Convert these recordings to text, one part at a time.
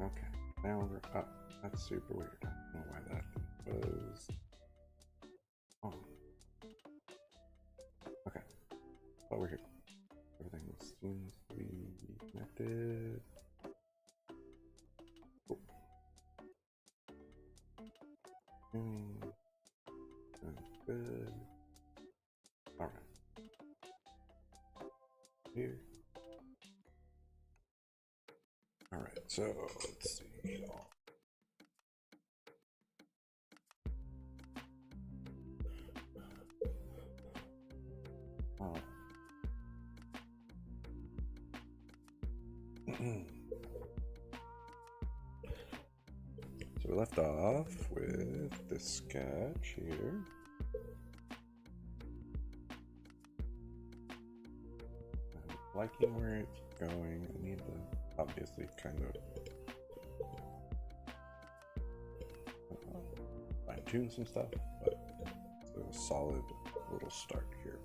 Okay, now we're up. That's super weird. I don't know why that was on. Okay, but we're here. Everything seems to be connected. Cool. Good. Alright. Here. Alright, so let's see. Oh. So we left off with this sketch here. I'm liking where it's going. I need to obviously kind of fine tune some stuff, but it's a solid little start here.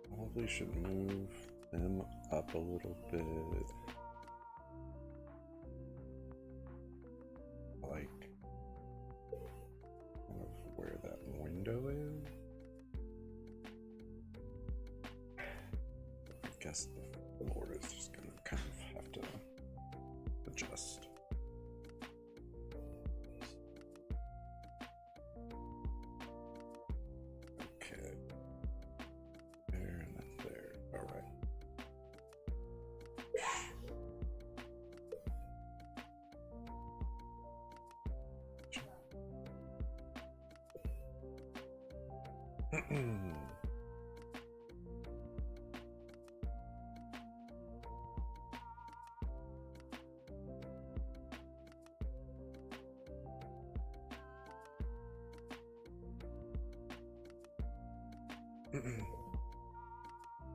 Probably should move them up a little bit, like kind of where that window is. I guess the floor is just gonna kind of have to adjust.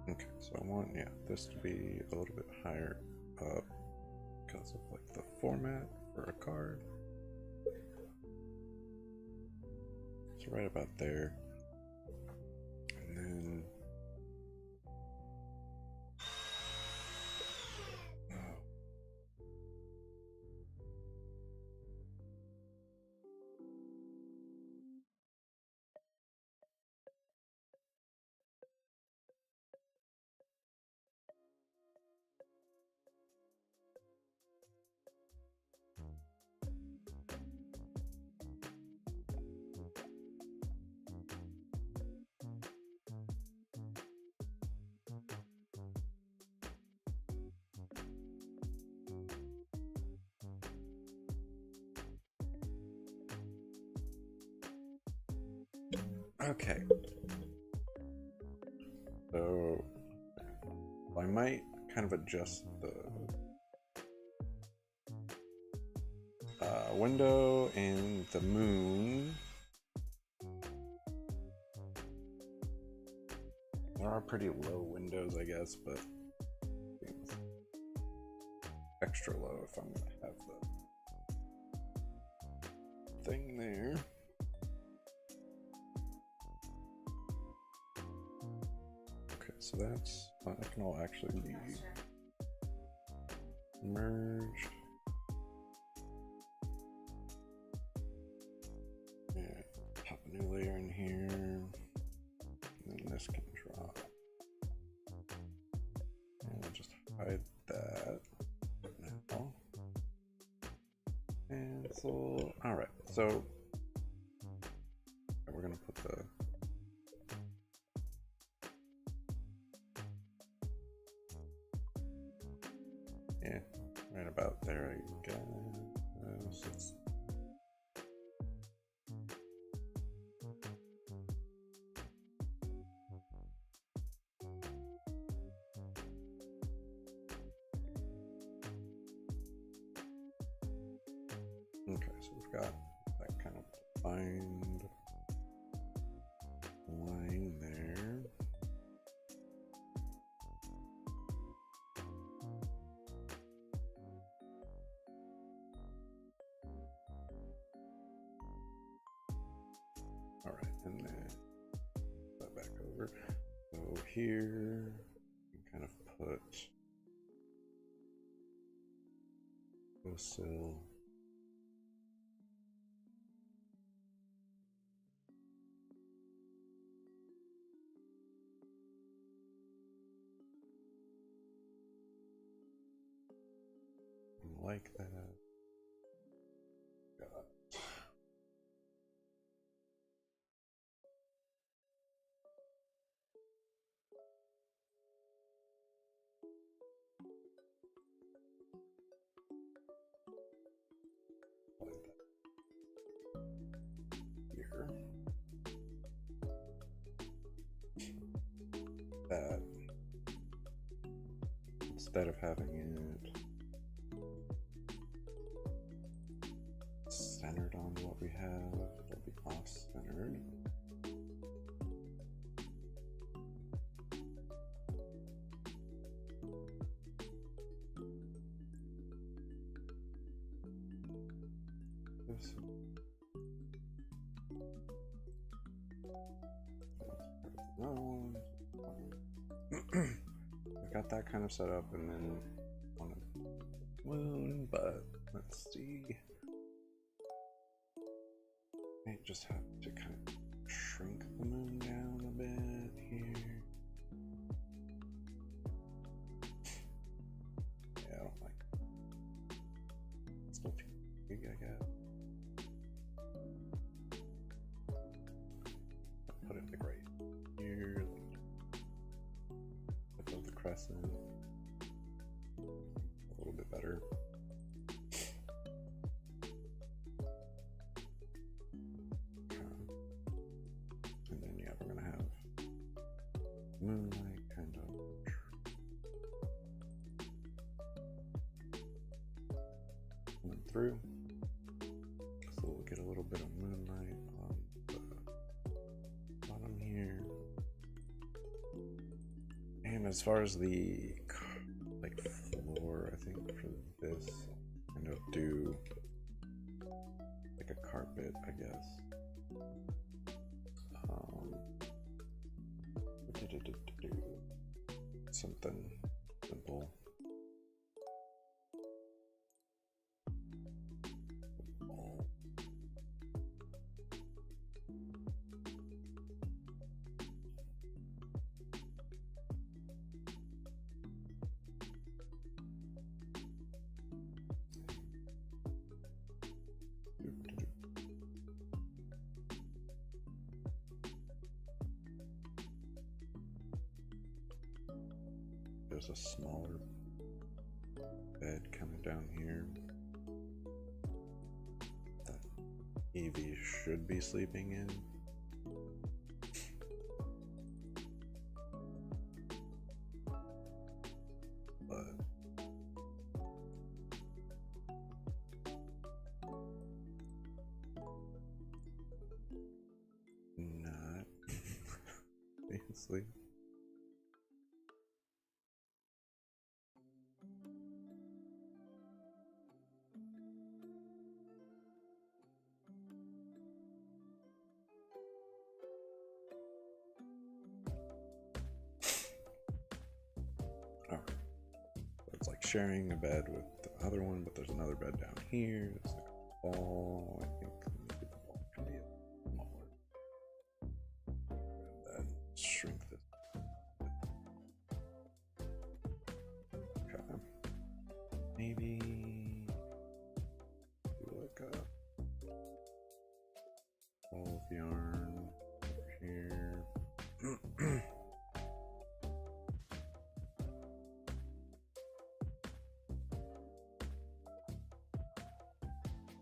Okay, so I want, this to be a little bit higher up because of like the format for a card. It's right about there. And then okay, so I might kind of adjust the window and the moon. There are pretty low windows, I guess, but extra low if I'm going to have the thing there. So that can all actually be merged. Yeah, pop a new layer in here, and then this can drop. And I'll just hide that now. Cancel. All right, so we're gonna put the right about there, I guess. Okay, so we've got that kind of defined line there. All right, and then that back over. So here, put sill. Like that. God. Like that. Here. That. Instead of having it centered on what we have, it'll be off-centered. This. Another one. I got that kind of set up, and then on a moon, but let's see. I just have to kind of shrink the moon down a bit here. Yeah, I don't like it. It's still too big, I guess. I'll put it like right here, above the crescent. A little bit better. Moonlight kind of coming through, so we'll get a little bit of moonlight on the bottom here. And as far as the like floor, I think for this, kind of do like a carpet, I guess. Something simple. There's a smaller bed kind of down here that Evie should be sleeping in. But not being asleep. Okay. So it's like sharing a bed with the other one, but there's another bed down here. It's like a ball. I think maybe the ball can be smaller. And then shrink this. Okay. Maybe do like a ball of yarn over here.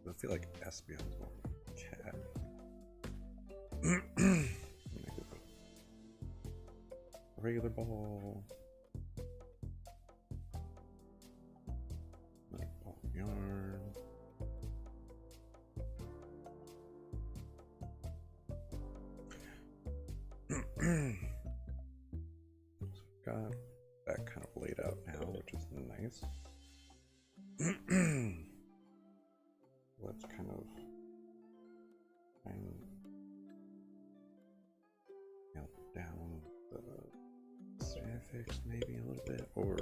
I feel like Espeon's more of a cat. A regular ball. Another ball of yarn. So we've got that kind of laid out now, which is nice. Let's kind of nail down the staff fixed maybe a little bit, or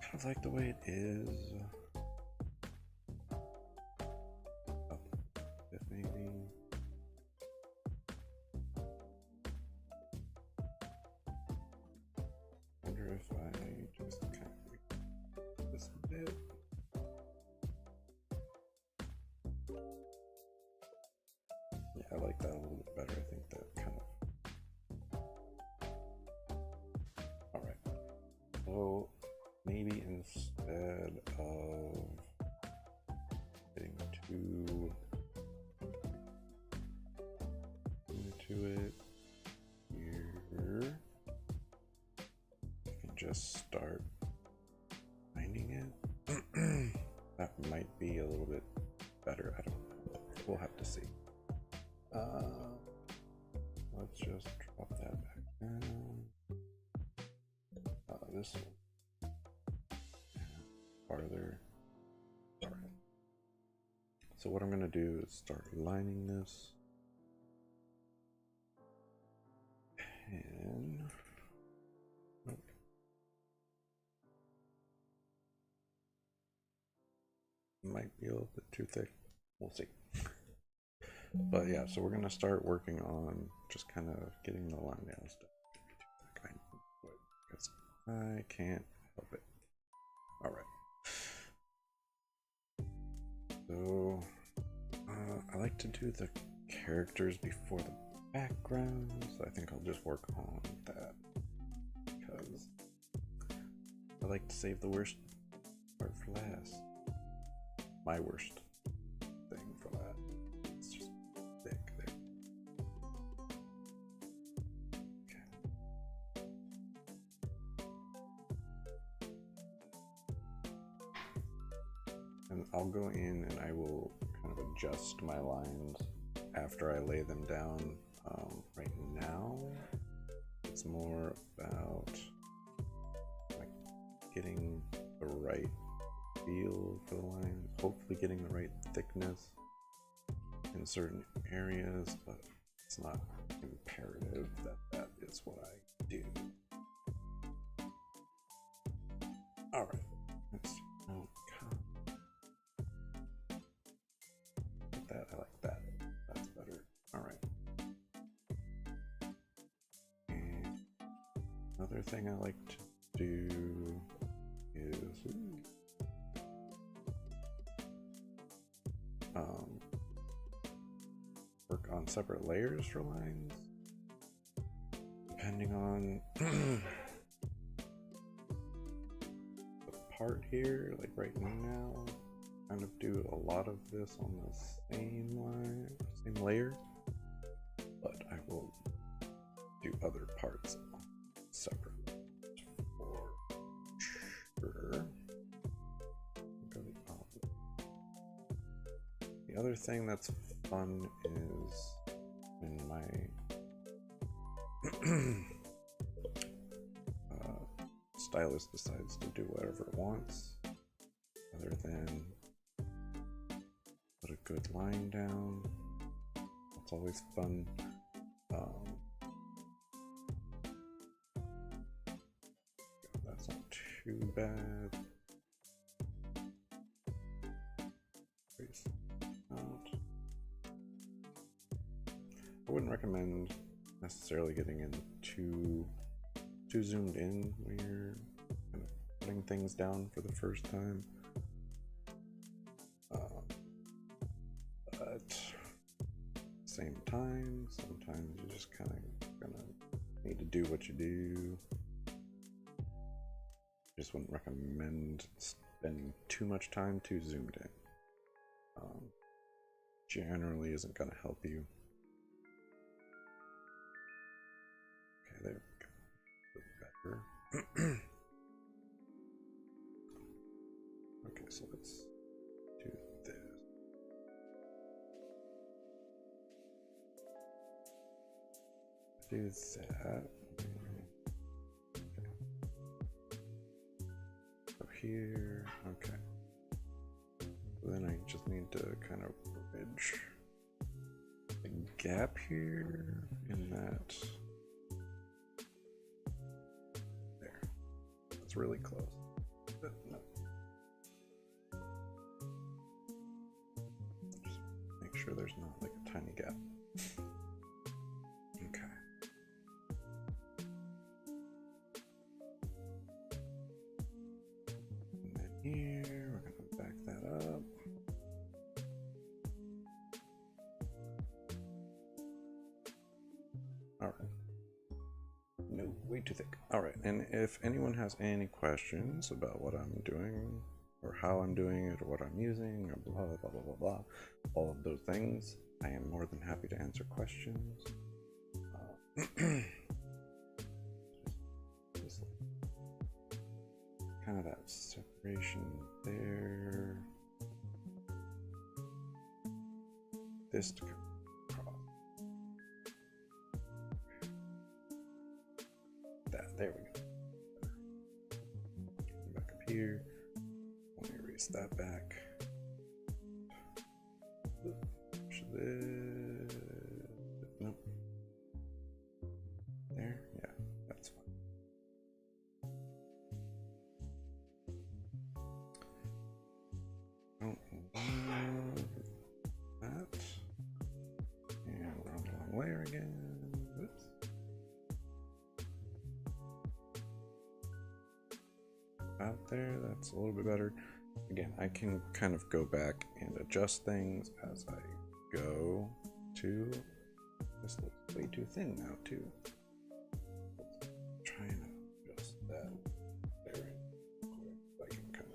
kind of like the way it is. Up a bit maybe. Wonder if I just kind of make this a bit. Yeah, I like that a little bit better. I think that kind of. Alright. So maybe instead of getting too into it here, you can just start finding it. That might be a little bit better. I don't know. We'll have to see. Let's just drop that back down. This one. Farther. Alright. So what I'm going to do is start lining this. And might be a little bit too thick. We'll see. But yeah, so we're going to start working on just kind of getting the line down stuff. I can't help it. Alright. So, I like to do the characters before the backgrounds. I think I'll just work on that because I like to save the worst part for last. My worst thing for last. It's just thick there. Okay. And I'll go in and I will kind of adjust my lines after I lay them down. Right now, it's more about like getting the right feel for the line, hopefully getting the right thickness in certain areas, but it's not imperative that that is what I do. All right, let's that. I like that. That's better. All right. And another thing I like to do is work on separate layers for lines, depending on the part here. Like right now, kind of do a lot of this on the same line, same layer, but I will do other parts separate for sure. The other thing that's fun is when my stylist decides to do whatever it wants, other than put a good line down. It's always fun. That's not too bad. I wouldn't recommend necessarily getting in too zoomed in when you're kind of putting things down for the first time. But at the same time, sometimes you just kind of gonna need to do what you do. Just wouldn't recommend spending too much time too zoomed in. Generally isn't gonna help you. Okay, there we go. Better. Okay, so let's do this. Do that. So here, okay. So then I just need to kind of bridge the gap here in that it's really close. But no. Just make sure there's not like a tiny gap. Okay. And then here, we're gonna back that up. All right. No, way too thick. All right, and if anyone has any questions about what I'm doing, or how I'm doing it, or what I'm using, or blah, blah, blah, blah, blah, all of those things, I am more than happy to answer questions. Just kind of that separation there. This to come across. There we go. Back up here. Let me erase that back. Push this. Nope. There? Yeah, that's fine. Don't love that. And we're on the wrong layer again. Oops. Out there, that's a little bit better. Again, I can kind of go back and adjust things as I go too. This looks way too thin now too. Trying to adjust that there quick. I can kind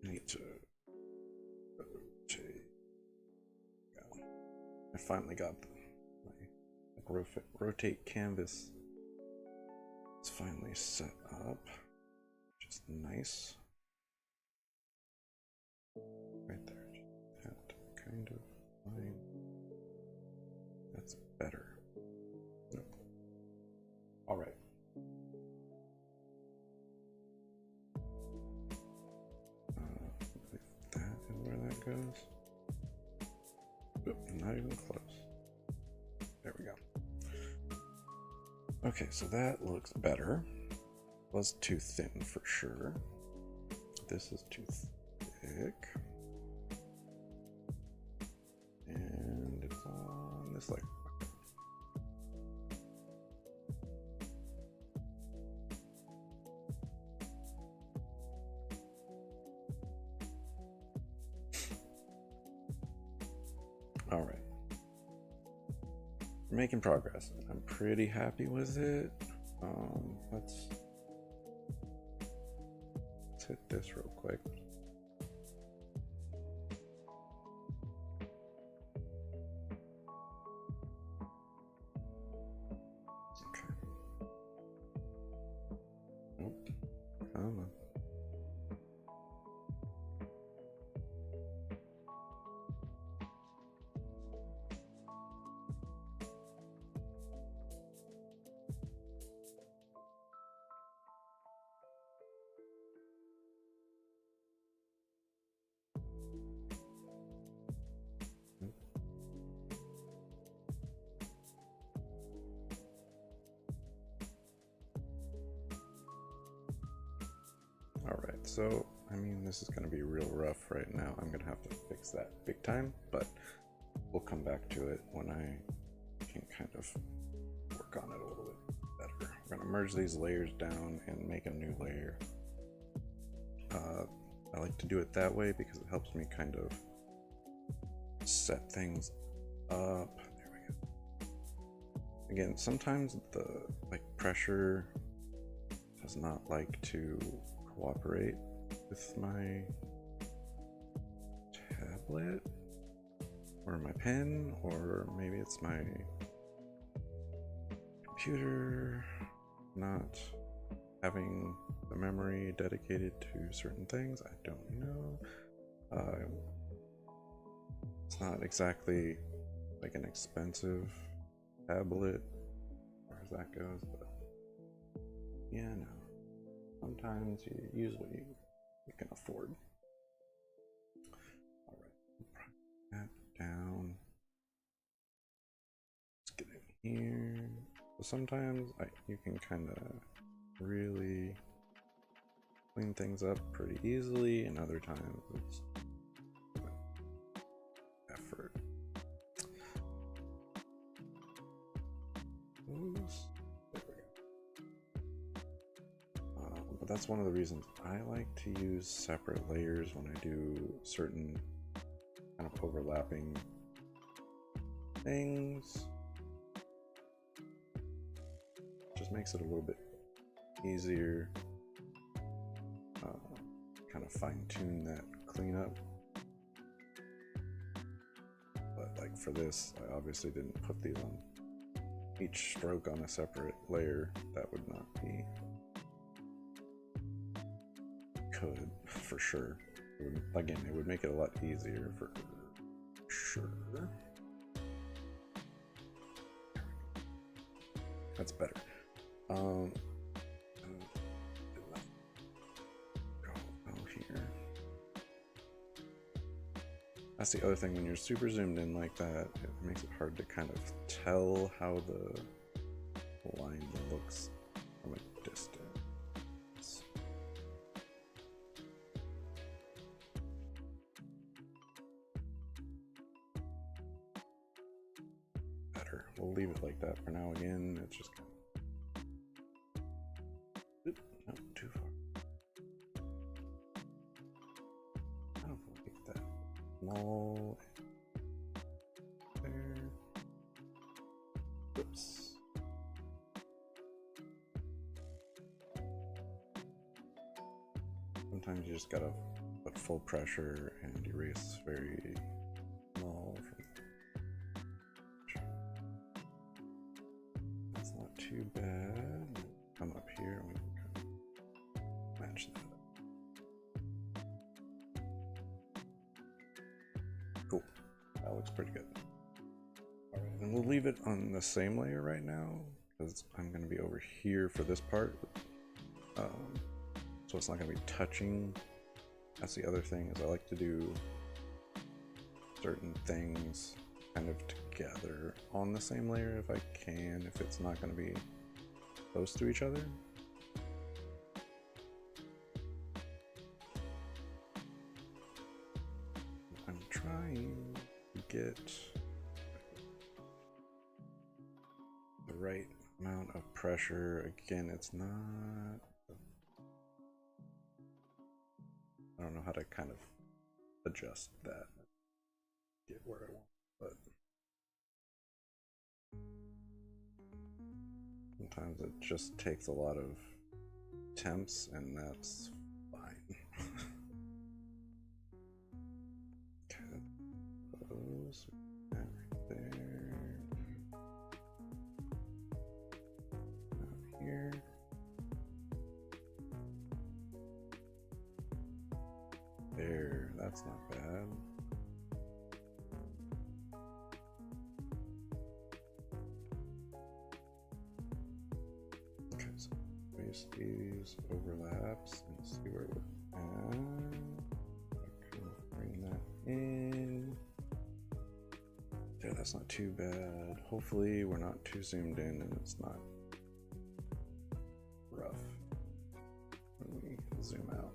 of need to rotate. I finally got the rotate canvas. It's finally set up. Just nice. Right there. That kind of line. That's better. Nope. All right. If that is where that goes. Oop, not even close. There we go. Okay, so that looks better. Was too thin for sure. This is too thick. And it's on this like. All right. We're making progress. I'm pretty happy with it. Let's hit this real quick. Okay. Nope. Come on. Alright, so, I mean, this is going to be real rough right now. I'm going to have to fix that big time, but we'll come back to it when I can kind of work on it a little bit better. We're going to merge these layers down and make a new layer. I like to do it that way because it helps me kind of set things up. There we go. Again, sometimes the pressure does not like to cooperate with my tablet or my pen, or maybe it's my computer not having the memory dedicated to certain things. I don't know. It's not exactly like an expensive tablet as far as that goes, but yeah, no. Sometimes you use what you can afford. All right, that down. here. So sometimes you can kind of really clean things up pretty easily, and other times it's effort. Oops. There we go. But that's one of the reasons I like to use separate layers when I do certain kind of overlapping things. Just makes it a little bit easier. Kind of fine-tune that cleanup. But like for this, I obviously didn't put these on each stroke on a separate layer. That would not be could for sure. Again, it would make it a lot easier for sure. That's better. Go here. That's the other thing, when you're super zoomed in like that, it makes it hard to kind of tell how the line looks from a distance. Better. We'll leave it like that for now. Again, it's just kind of not too far. I don't like that small there. Oops. Sometimes you just gotta put full pressure and erase very small from. That's not too bad. Come up here and we can kind of match that up. Cool. That looks pretty good. Alright, and we'll leave it on the same layer right now, because I'm going to be over here for this part. So it's not going to be touching. That's the other thing, is I like to do certain things kind of together on the same layer if I can, if it's not going to be close to each other. I'm trying to get the right amount of pressure. Again, it's not, I don't know how to kind of adjust that, get where I want, but sometimes it just takes a lot of temps, and that's fine. Okay, those right there. Out here. There, that's not bad. Okay, so trace these overlaps and see where we're at. Kind of bring that in. Yeah, that's not too bad. Hopefully we're not too zoomed in and it's not rough when we zoom out.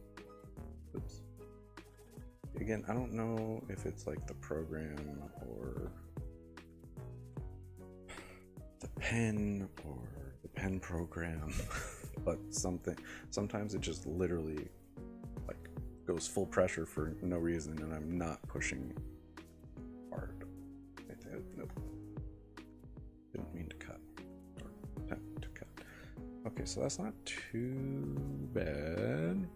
Oops. Again, I don't know if it's like the program or the pen or the pen program, but sometimes it just literally like goes full pressure for no reason, and I'm not pushing hard. Nope. Didn't mean to cut or attempt to cut. Okay, so that's not too bad.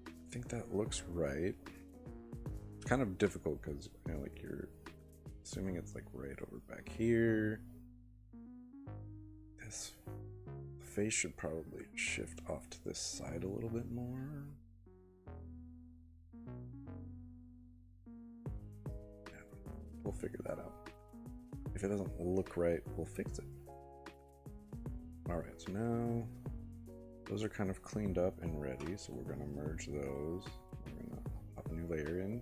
I think that looks right. It's kind of difficult because, you know, like you're assuming it's like right over back here. This face should probably shift off to this side a little bit more. Yeah, we'll figure that out. If it doesn't look right, we'll fix it. Alright, so now those are kind of cleaned up and ready, so we're going to merge those. We're going to pop a new layer in,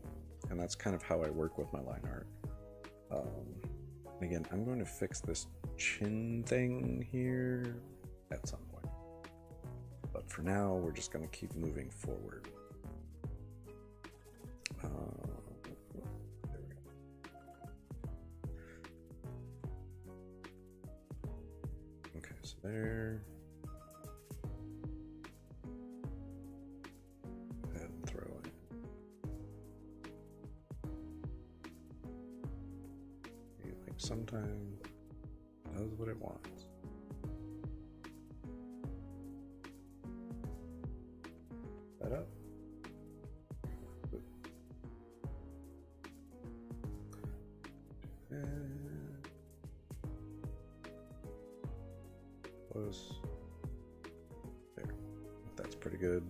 and that's kind of how I work with my line art. And again, I'm going to fix this chin thing here at some point. But for now, we're just going to keep moving forward. There we go. Okay, so there. Go ahead and throw it. Like sometimes it does what it wants. That up. Close. There. That's pretty good.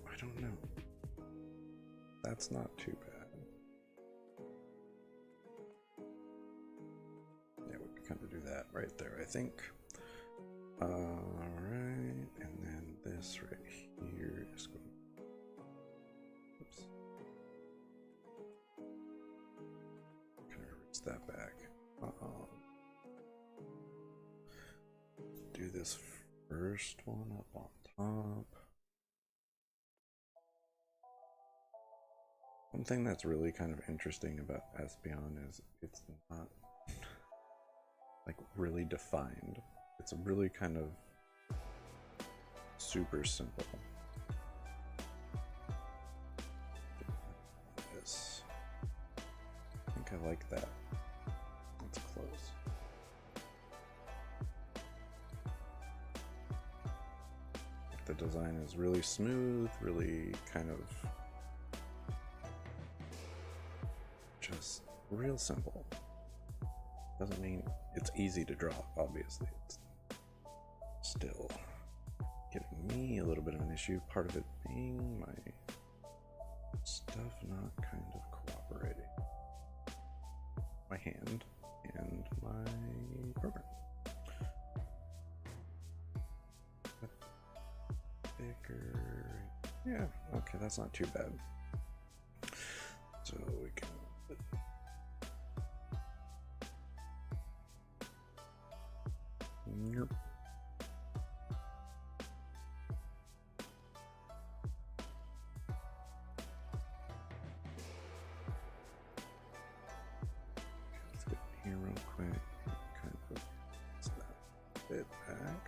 I don't know. That's not too bad. Yeah, we can kind of do that right there, I think. Alright, and then this right here is going. Oops. Kind of erase that back. Do this first one up on top. One thing that's really kind of interesting about Espeon is it's not like really defined. It's really kind of super simple. This. I think I like that. It's close. The design is really smooth, really kind of just real simple. Doesn't mean it's easy to draw, obviously. It's still giving me a little bit of an issue. Part of it being my stuff not kind of cooperating. My hand and my program. Thicker. Yeah, okay, that's not too bad. So we can. Yep. Let's get here real quick. Kind of put that bit back.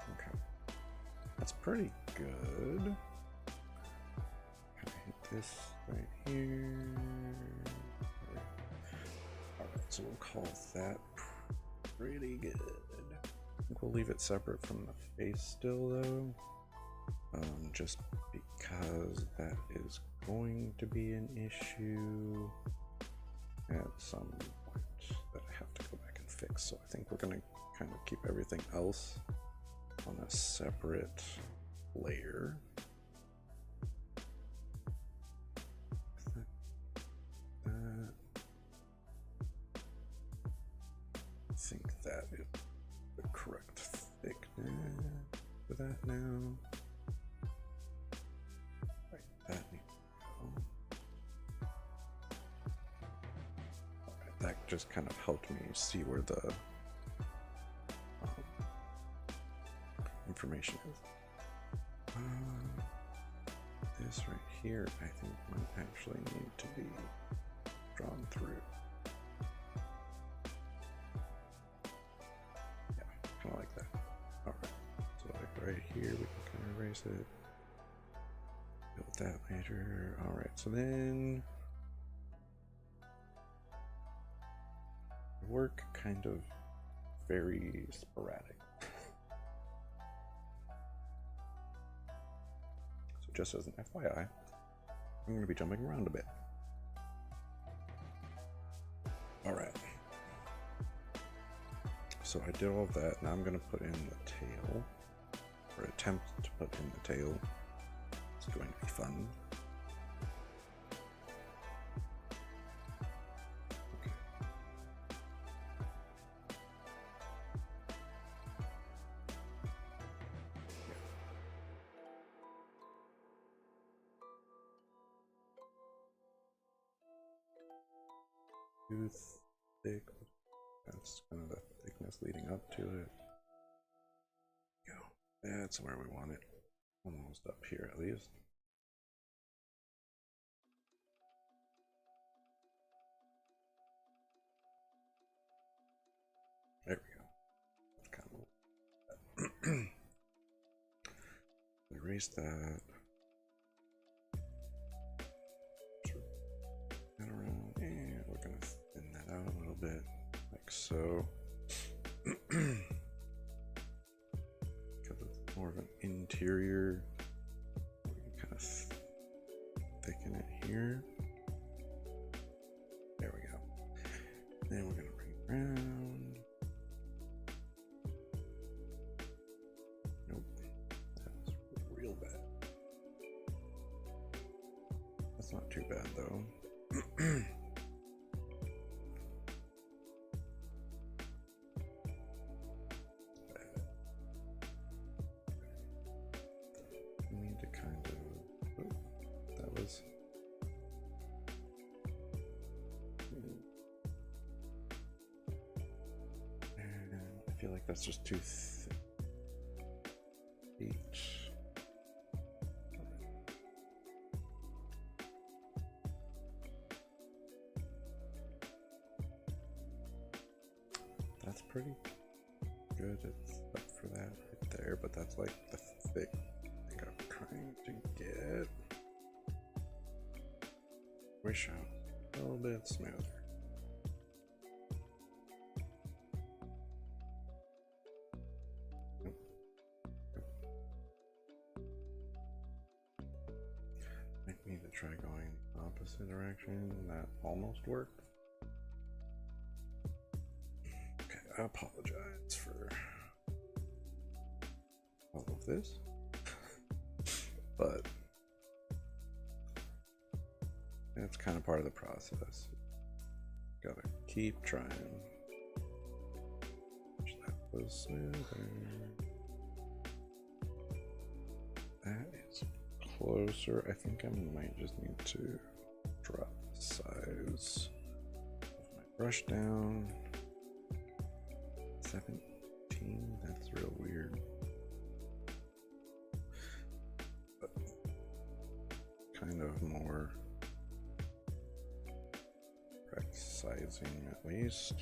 Okay, that's pretty good. Kind of hit this right here. So we'll call that pretty good. I think we'll leave it separate from the face still though, just because that is going to be an issue at some point that I have to go back and fix. So I think we're gonna kind of keep everything else on a separate layer. I think that is the correct thickness for that now. Right, that needs to go. Alright, that just kind of helped me see where the information is. This right here, I think, might actually need to be drawn through. Kind of like that. Alright, so like right here we can kind of erase it. Deal with that later. Alright, so then work kind of very sporadic. So just as an FYI, I'm going to be jumping around a bit. Alright. So I did all of that. Now I'm going to put in the tail, or attempt to put in the tail. It's going to be fun. Too thick. That's kind of the thickness leading up to it. Go. That's where we want it. Almost up here at least. There we go. Kind of erase that. Turn around, and we're gonna thin that out a little bit, like so. Because it's more of an interior, we can kind of thicken it here. There we go. Then we're gonna bring it around. Nope, that's real bad. That's not too bad though. We need to kind of, oh, that was, and I feel like that's just too thick. That's pretty good. It's up for that right there, but that's like the thick thing I'm trying to get. Wish out a little bit smoother. I need to try going the opposite direction. That almost worked. I apologize for all of this, but it's kind of part of the process. Gotta keep trying. Wish that was smoother. That is closer. I think I might just need to drop the size of my brush down. 17, that's real weird. But kind of more correct sizing at least.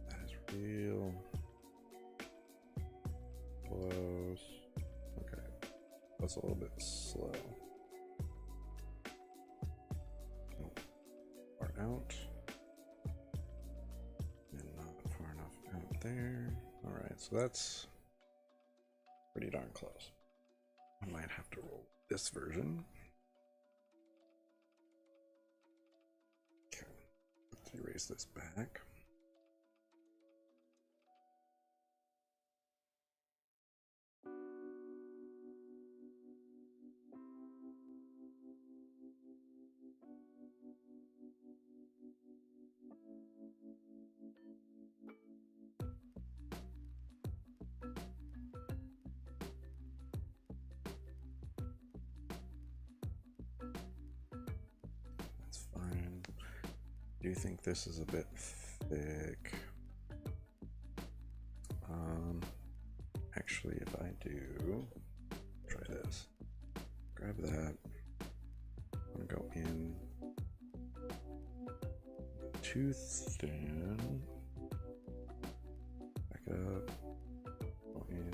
That is real close. Okay, that's a little bit slow. Out and not far enough out there. All right, so that's pretty darn close. I might have to roll this version. Okay, let's erase this back. Do you think this is a bit thick? Actually, if I do, try this. Grab that. I'm gonna go in too thin. Back up. Go in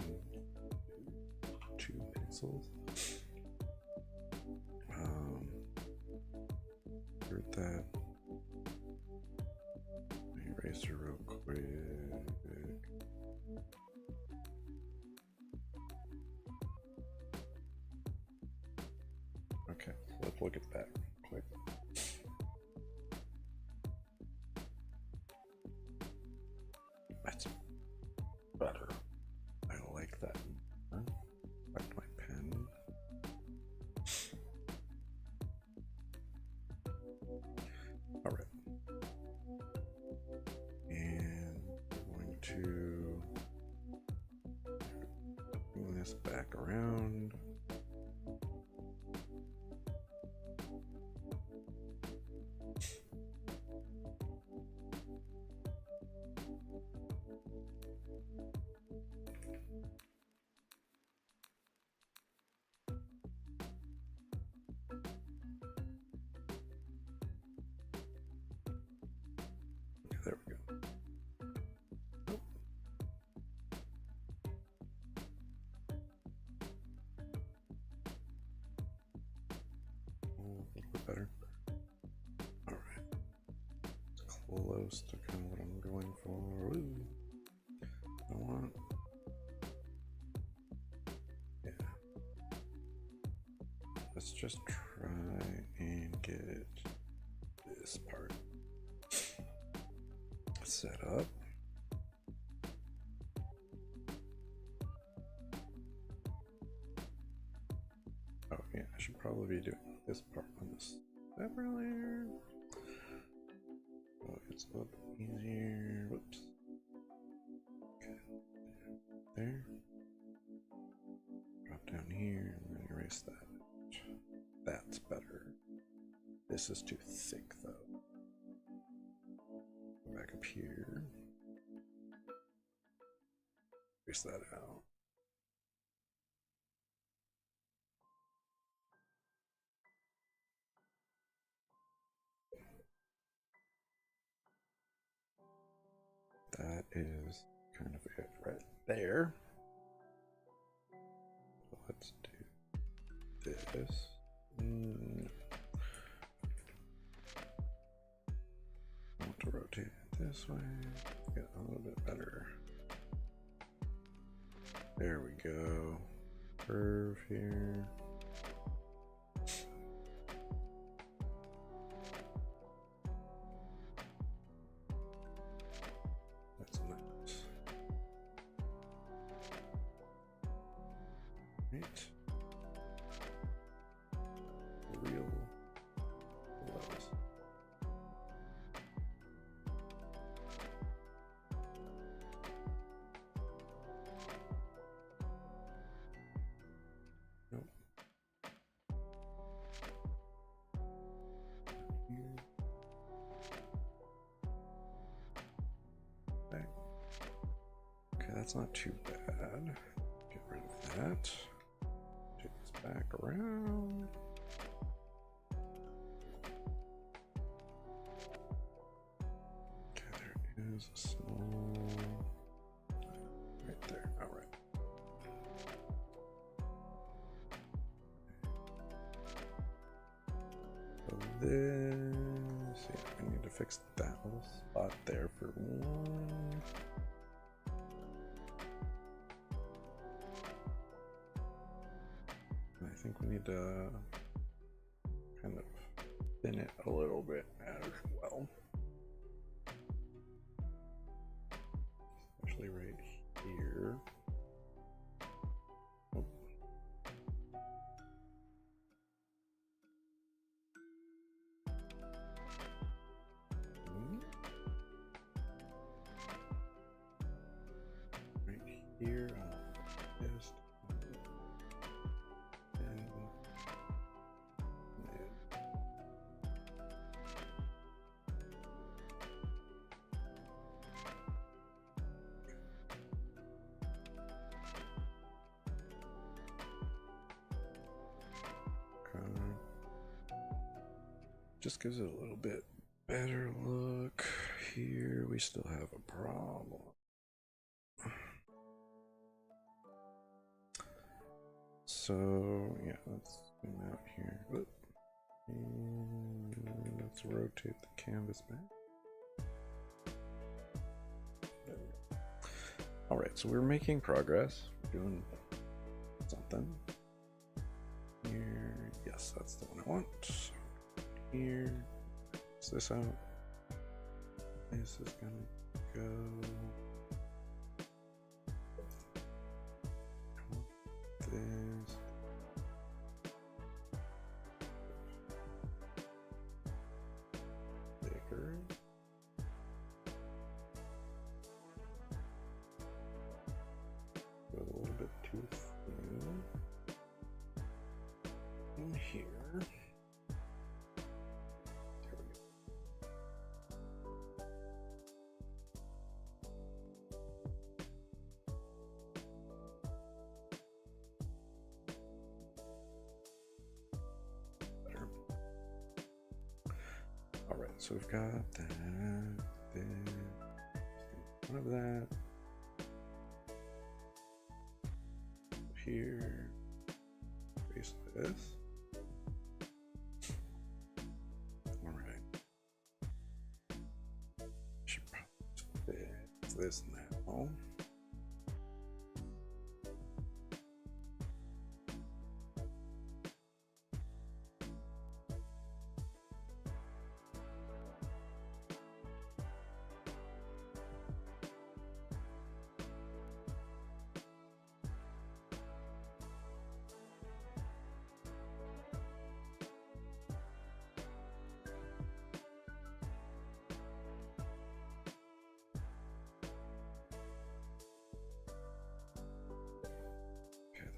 2 pixels. Hurt that. Eraser real quick. Okay, let's look at that quick. That's All right. And we're going to bring this back around. There we go. A little bit better. All right. Close to kind of what I'm going for. Ooh. I want. Yeah. Let's just try and get this part set up. Oh yeah, I should probably be doing this part on this separately. So it's a little easier. Whoops. Okay. There. Drop down here and then erase that. That's better. This is too thick though. Go back up here. Erase that out. That is kind of it right there. So let's do this. I want to rotate it this way. Get a little bit better. There we go. Curve here. That's nice. Right. Real gloves. Nope. Here. Back. Okay, that's not too bad. Get rid of that. Take this back around. Okay, there is a small right there. All right. So this, yeah, I need to fix that little spot there for one. I think we need to kind of thin it a little bit as well. Especially right here. Oh. Right here, just just gives it a little bit better look. Here we still have a problem. So yeah, let's zoom out here. And let's rotate the canvas back. There we go. All right, so we're making progress. We're doing something here. Yes, that's the one I want. Here, is this out? This is gonna go. This. Big. so we've got that, then one of that here, face this. All right, should probably fix this now.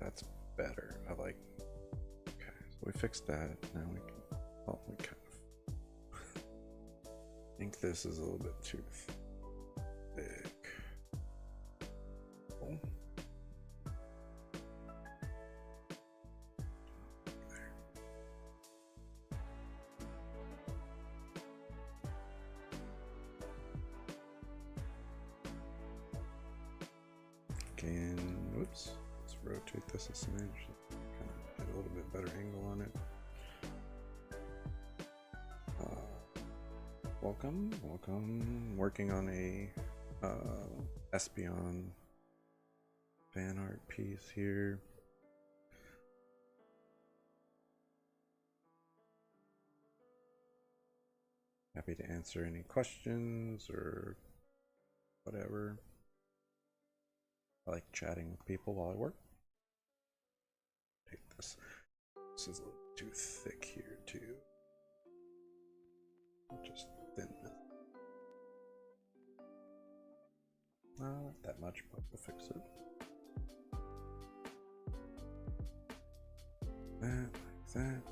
That's better. I like. Okay, so we fixed that. Now we can. Well, we kind of. I think this is a little bit too thick. Oh. There. Again, whoops. Rotate this a smidge, kind of get a little bit better angle on it. Welcome. Working on a Espeon fan art piece here. Happy to answer any questions or whatever. I like chatting with people while I work. Take this. This is a little too thick here too. I'll just thin this. Not that much, but we'll fix it. That, like that.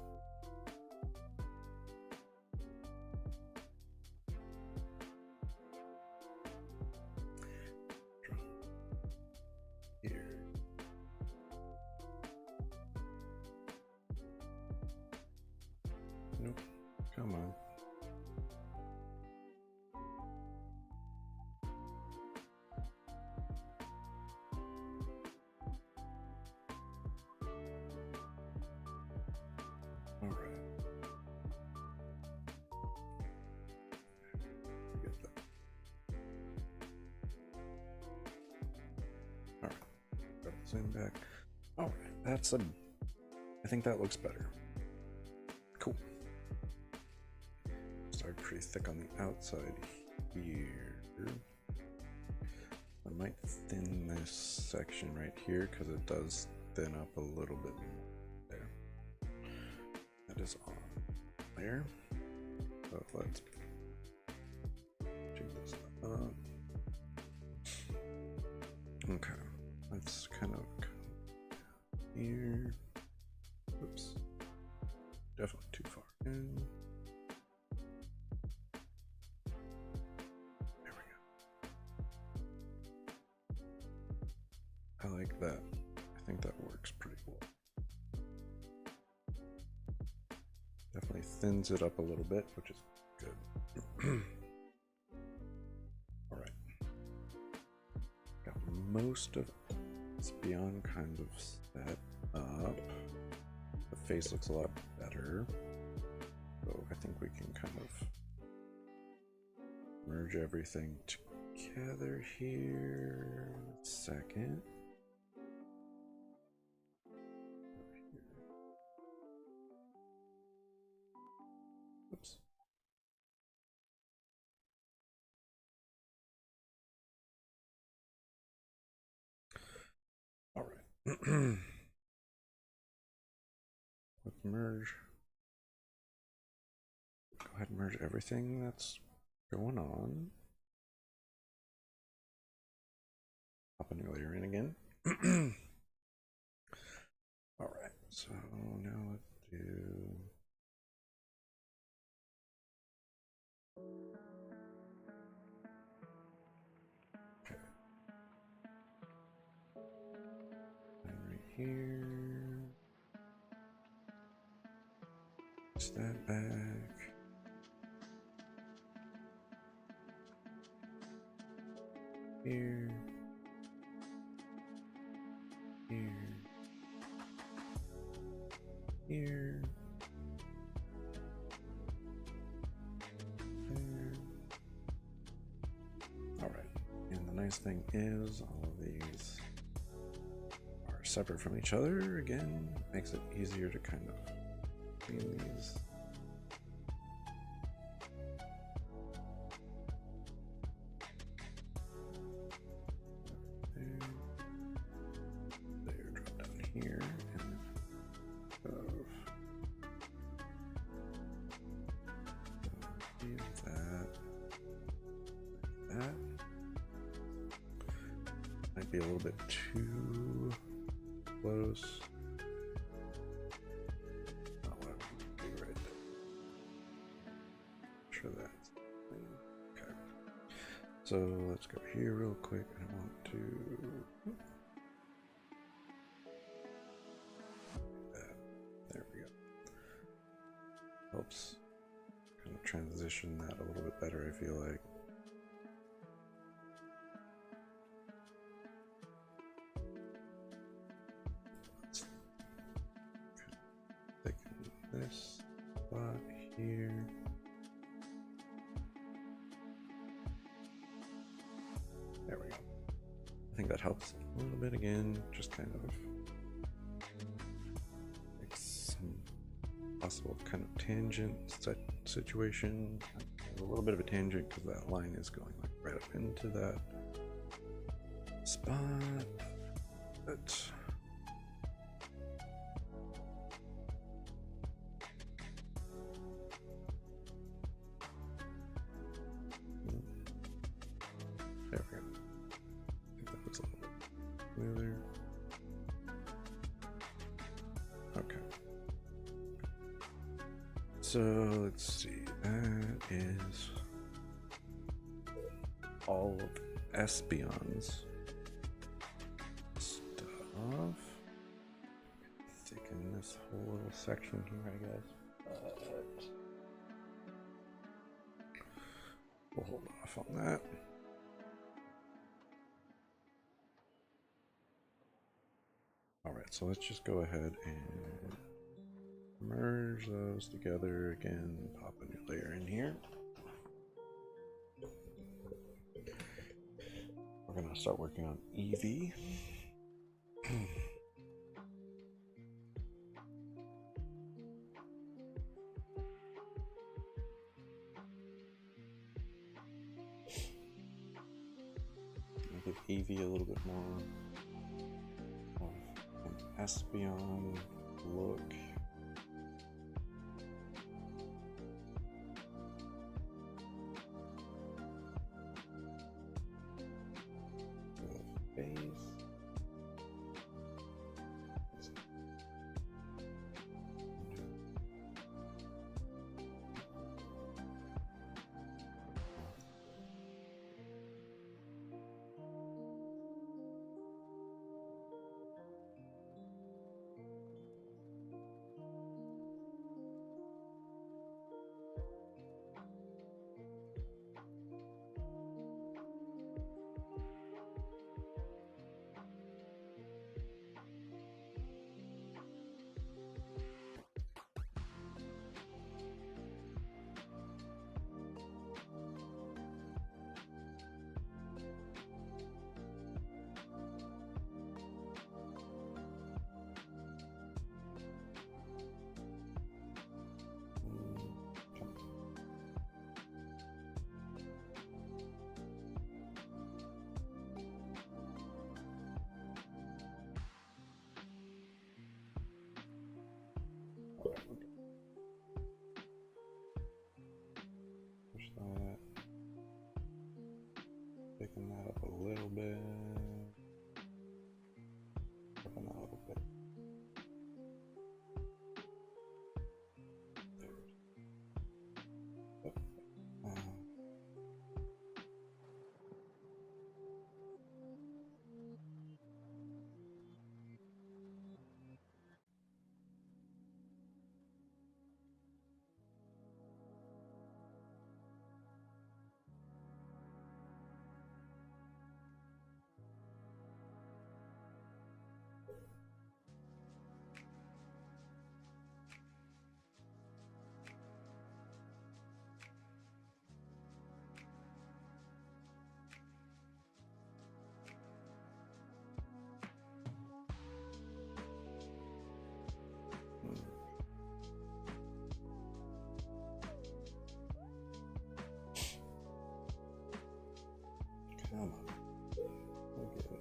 Nope. Come on. All right. Get that. All right. Got the zoom back. All right. That's a. I think that looks better. Cool. Started pretty thick on the outside here. I might thin this section right here because it does thin up a little bit more there. That is on there. So let's do this up. Okay, let's kind of come here. Oops, definitely too far in. There we go. I like that. I think that works pretty well. Definitely thins it up a little bit, which is good. All right. Got most of Espeon kind of set up. The face looks a lot better. So I think we can kind of merge everything together here in a second. Oops. All right. Let's merge. Go ahead and merge everything that's going on. Pop a new layer in again. All right. So now let's do. Okay. And right here. Push that back. here, here, here, there. All right, and the nice thing is all of these are separate from each other. Again, makes it easier to kind of clean these. Here and that might be a little bit too close. Oh, what would be right there? Sure that's clean. Okay. So let's go here real quick. I want to. There we go. Helps kind of transition that a little bit better, I feel like. Let's take this spot here. There we go. I think that helps a little bit again, just kind of possible kind of tangent situation. A little bit of a tangent because that line is going like right up into that spot. But there we go. I think that looks a little bit smoother. Okay. So let's see, that is all of Espeon's stuff. Taking this whole little section here, I guess. But we'll hold off on that. Alright, so let's just go ahead and merge those together again, pop a new layer in here. We're going to start working on Eevee. I'll give Eevee a little bit more of an Espeon look. Push that, picking that up a little bit, picking that a little bit. Come on. We'll get it.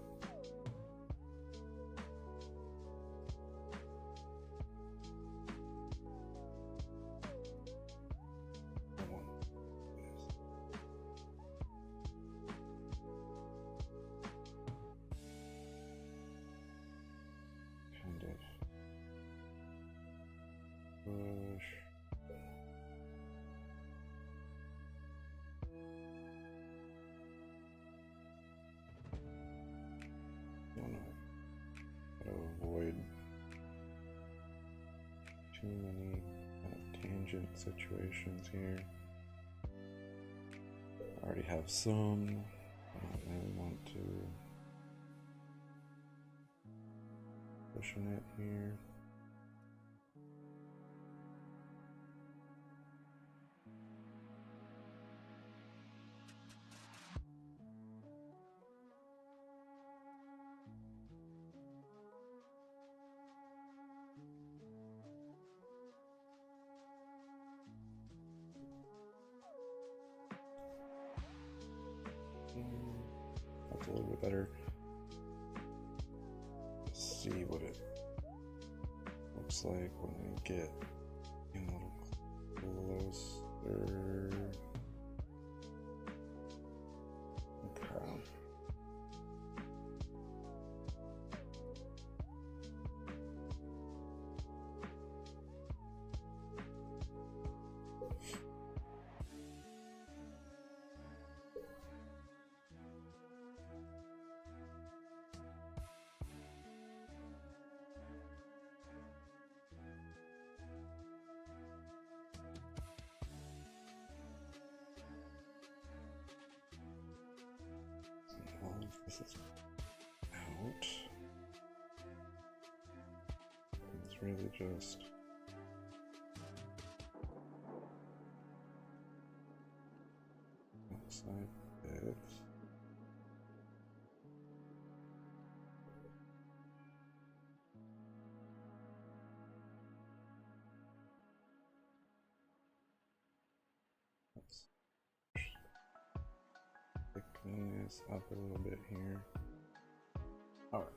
Kind of push. Avoid too many kind of tangent situations here. I already have some. I don't really want to pushing it here. That's a little bit better. Let's see what it looks like when we get in a little closer. Okay. This is out. It's really just outside bits. Let's thicken this up a little bit here. All right.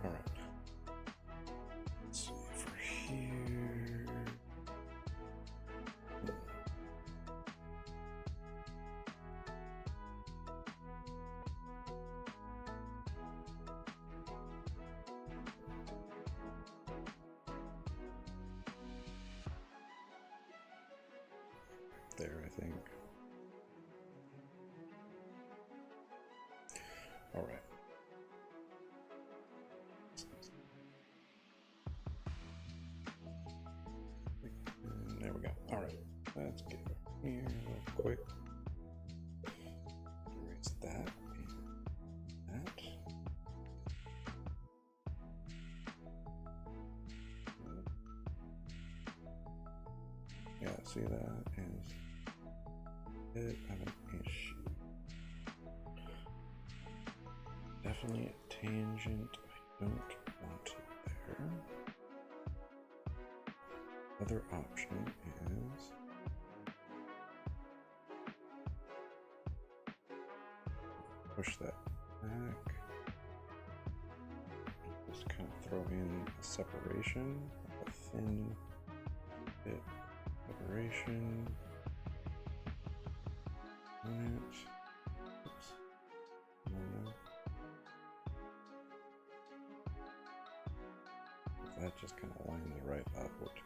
All right. Let's see for here. There, I think. All right. And there we go. All right. Let's get here real quick. Erase that and that. Yeah, see that is a bit of an issue. Definitely a tangent. I don't want it there. Other option is push that back. Just kind of throw in a separation, a thin bit separation on it. Oops. No. That just kind of lines right up, which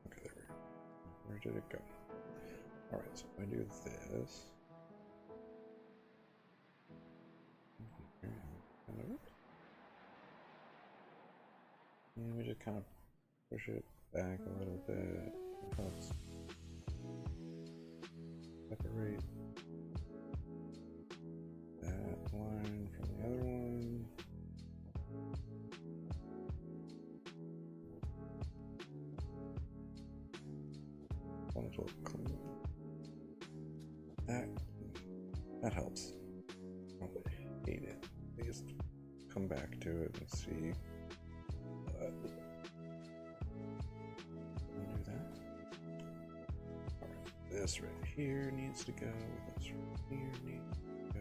okay, there we go. Where did it go? All right, so if I do this, And we just kind of push it back a little bit. It helps separate that line from the other one. One's a little clean. That helps. I don't hate it. I just come back to it and see. I'll do that. Alright, this right here needs to go. This right here needs to go.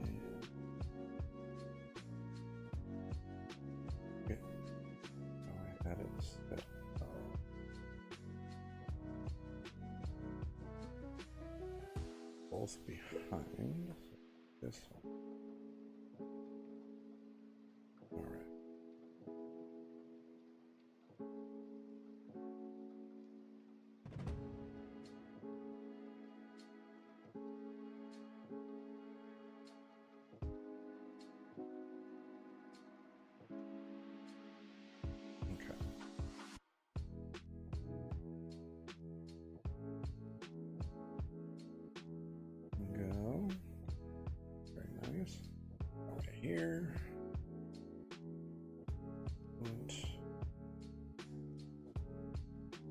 And okay. Oh, I had it set up. Both behind this one. Alright. Okay. Go. Very nice. Over here. And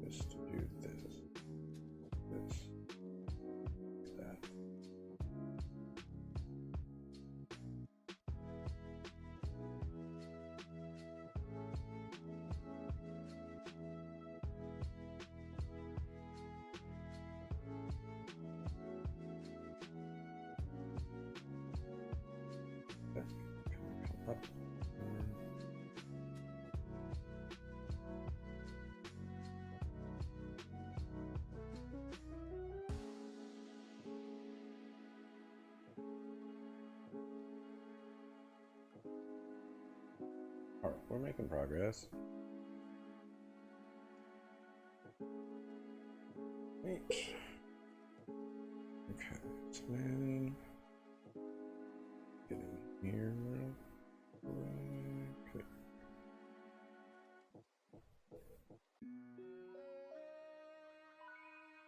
just do this. This. That. That. Come up. Alright, we're making progress. Wait. Okay, so then get in here real quick.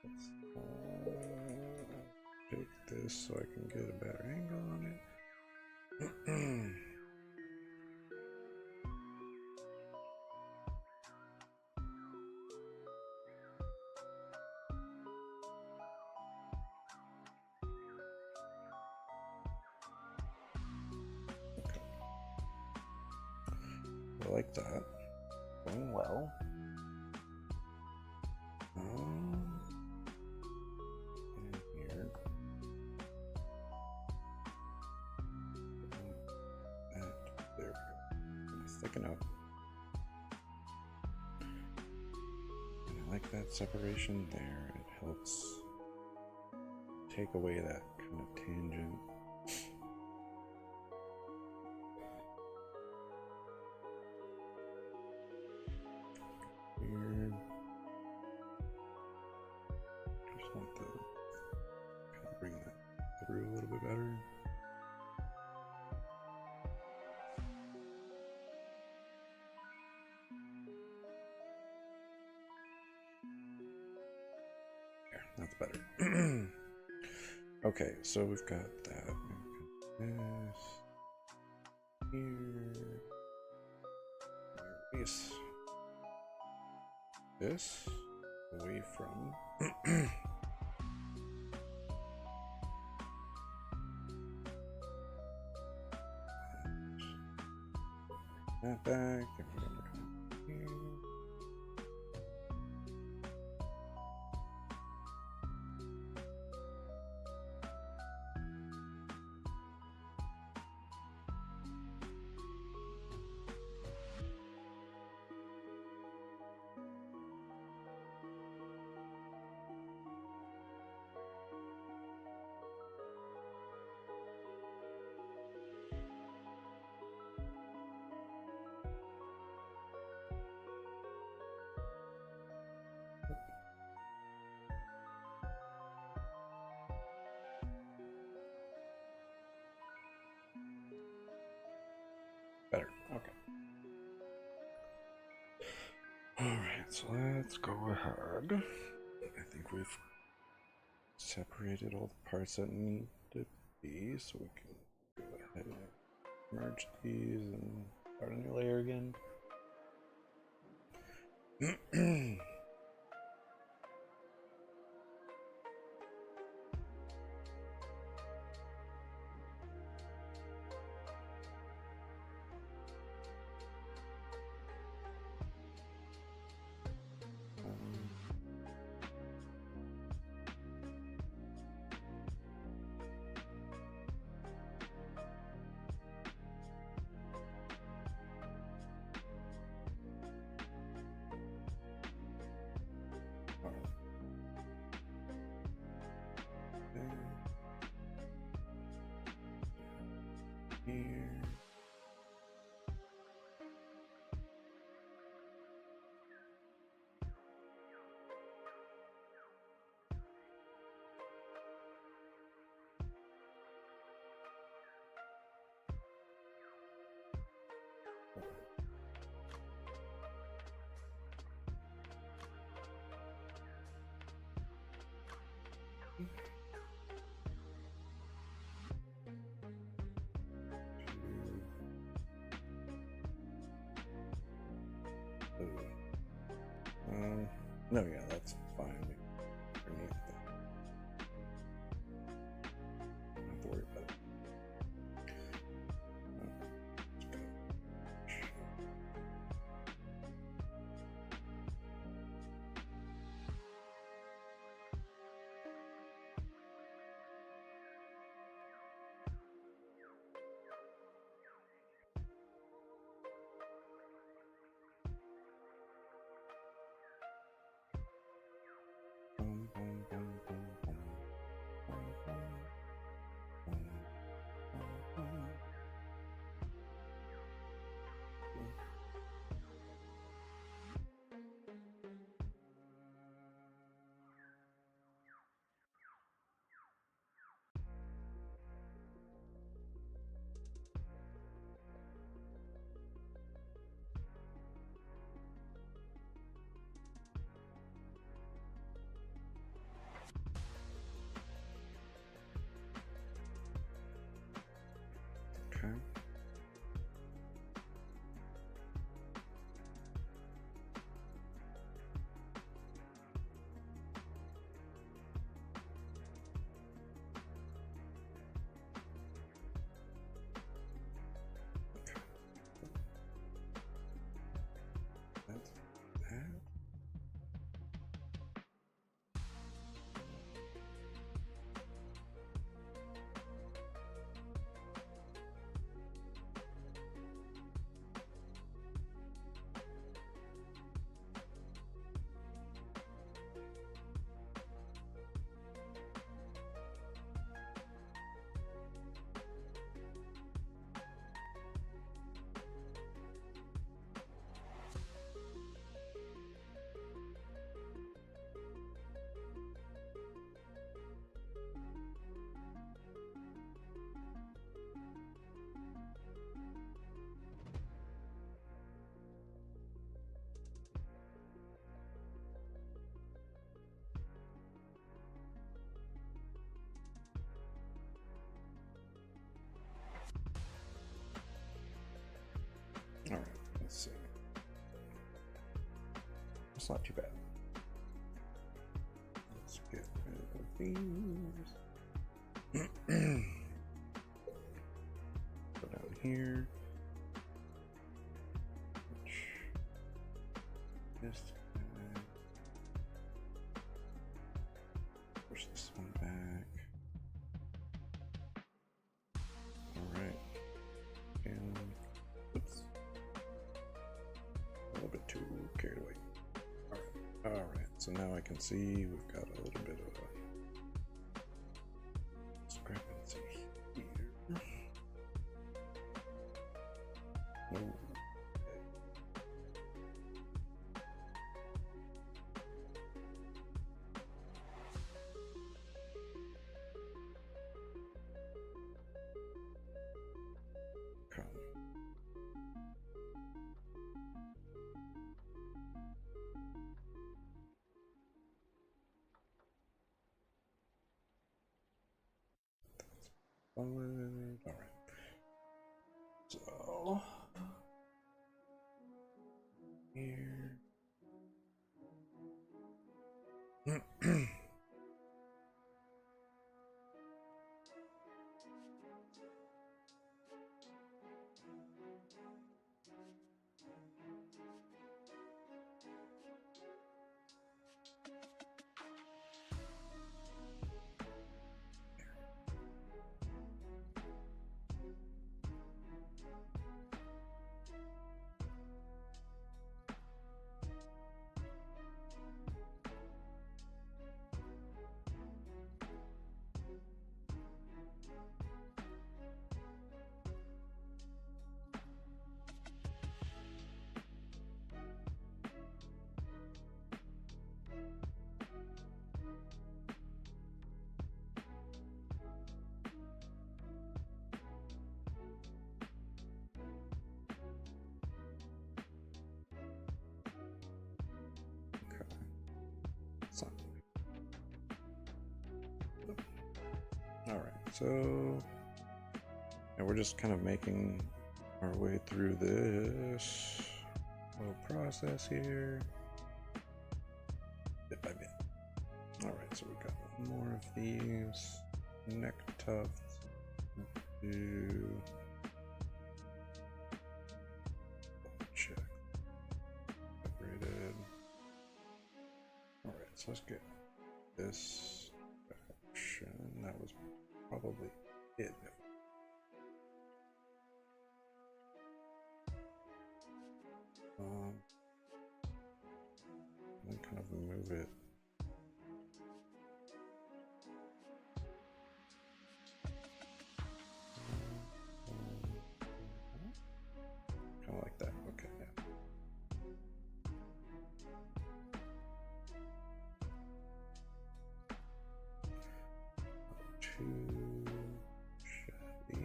Let's take this so I can get a better angle on it. I like that. Going well. In here. There we go. It's thicken up. And I like that separation there. It helps take away that kind of tangent. Here. Just want to kind of bring that through a little bit better. There, that's better. Okay, so we've got that. We've got this here. Erase this away from that back. And we're gonna come here. Better. Okay. So let's go ahead. I think we've separated all the parts that need to be, so we can go ahead and merge these and start a new layer again. Here. No, yeah, that's fine. Underneath that. Don't have to worry about it. Okay. That's that. All right, let's see. It's not too bad. Let's get rid of these. Go down here. This guy. Push this one back. All right. And oops. A little bit too carried away. All right. So now I can see we've got a little bit of a discrepancy here. Oh. forward. All right. So here. Alright, so yeah, we're just kind of making our way through this little process here, bit by bit. Alright, so we've got more of these neck tufts. Check. Separated. Alright, so let's get this action. That was probably it. And kind of move it. Kind of like that. Okay. Yeah. Too shabby.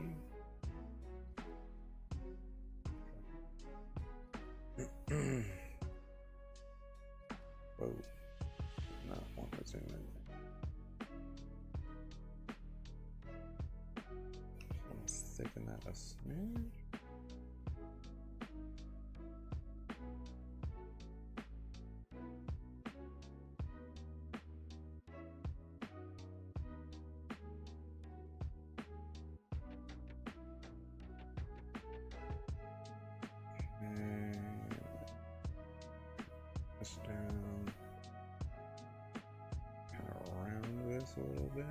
Whoa. Not want to zoom in. I'm thicken that a smidge. Down, kind of around this a little bit.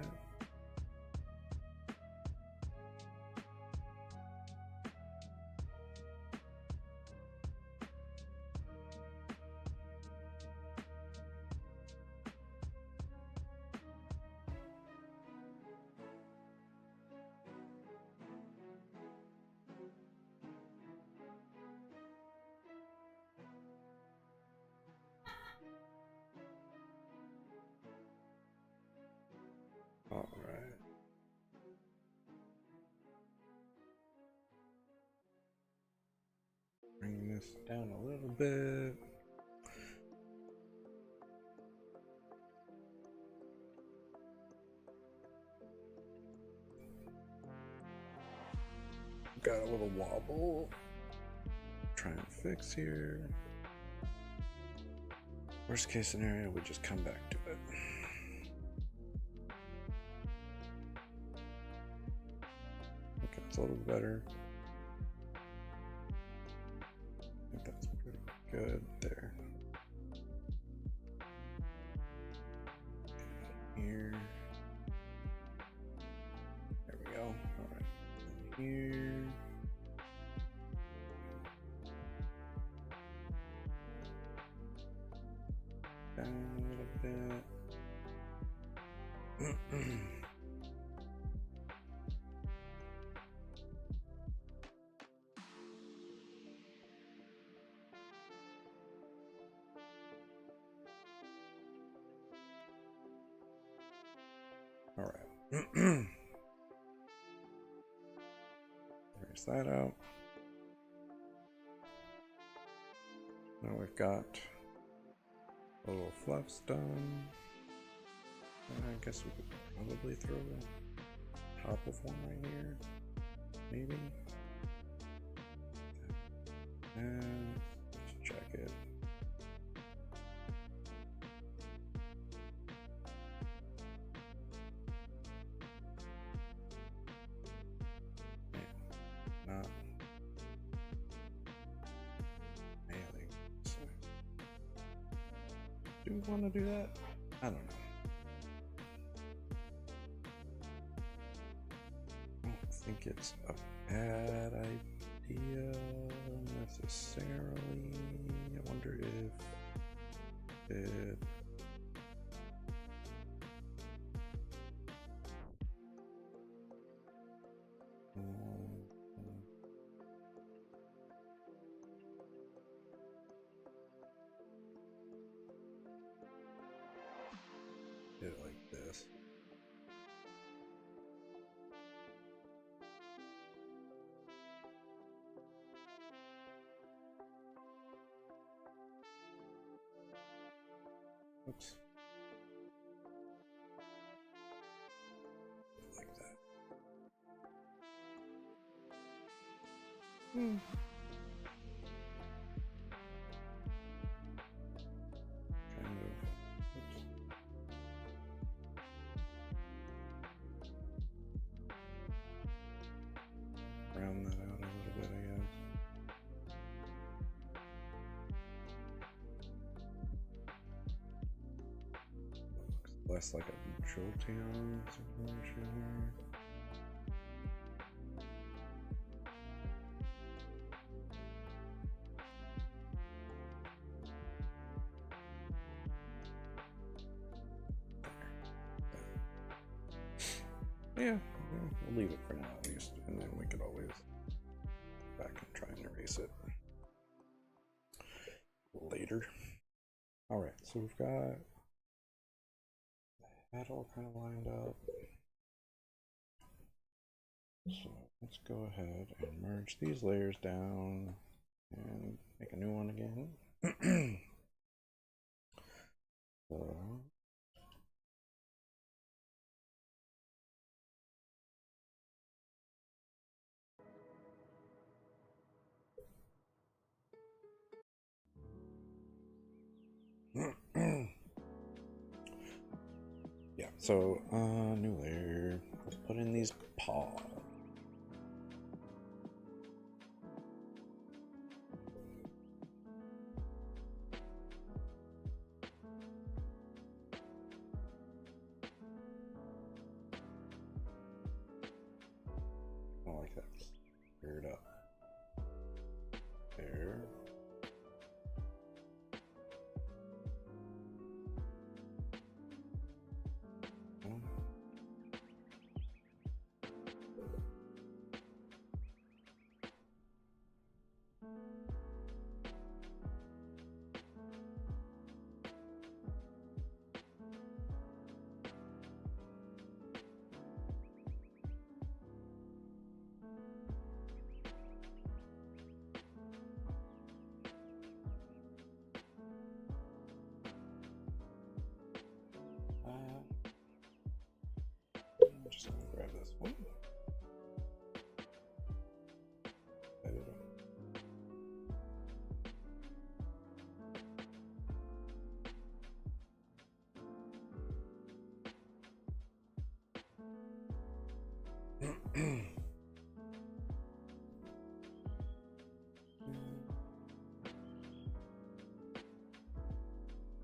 All right. Bring this down a little bit. Got a little wobble. Try and fix here. Worst case scenario, we just come back to it. Okay, it's a little better. I think that's pretty good there. Here. There we go. All right. And here. Down a little bit. All right. Erase that out. Now we've got a little fluffs done. I guess we could probably throw top of one right here, maybe. And let's check it. Not mailing. So, do we want to do that? I don't know. I don't think it's a bad idea necessarily. I wonder if it did it like this. Oops. Like that. Kind of. Oops. Round that out a little bit, I guess. Looks less like a Chilltendo situation here. Yeah, we'll leave it for now at least, and then we could always go back and try and erase it later. Alright, so we've got that all kind of lined up. So let's go ahead and merge these layers down and make a new one again. So yeah, so new layer. Let's put in these paws. I like that. Clear it up. There. I'm just gonna grab this one.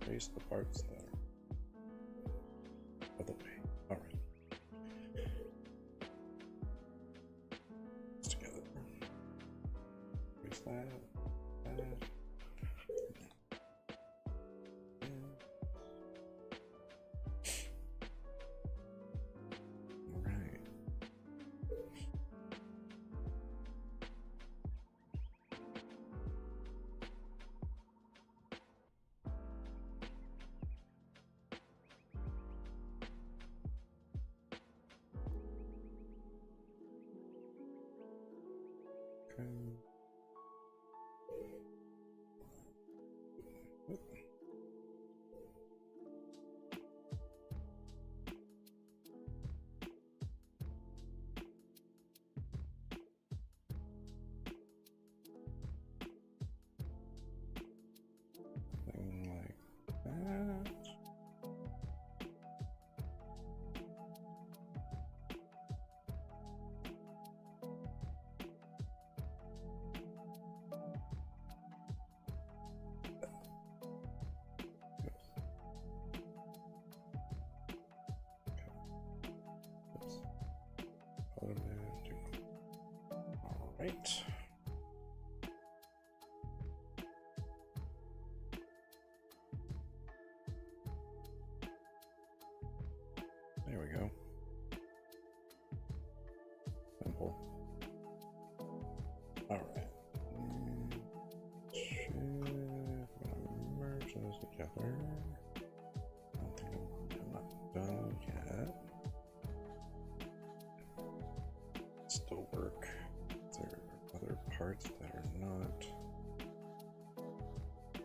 Trace the parts that are the way. All right. It's together. Trace that. Right. There we go. Simple. Alright. Merge those together. I don't think I'm not done yet. Still work. There are other parts that are not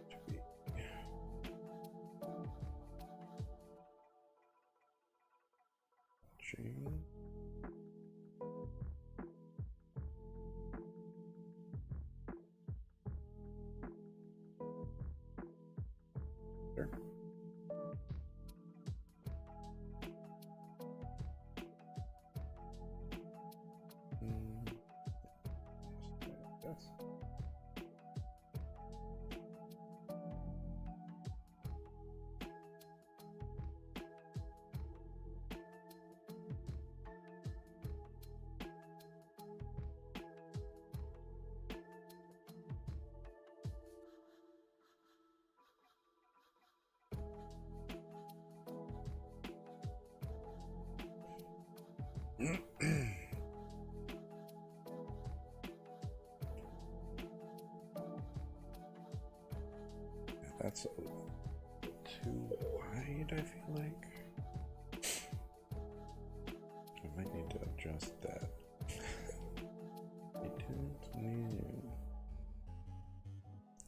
to be. Chain. There. Yes. That's a little too wide, I feel like. I might need to adjust that. I don't know.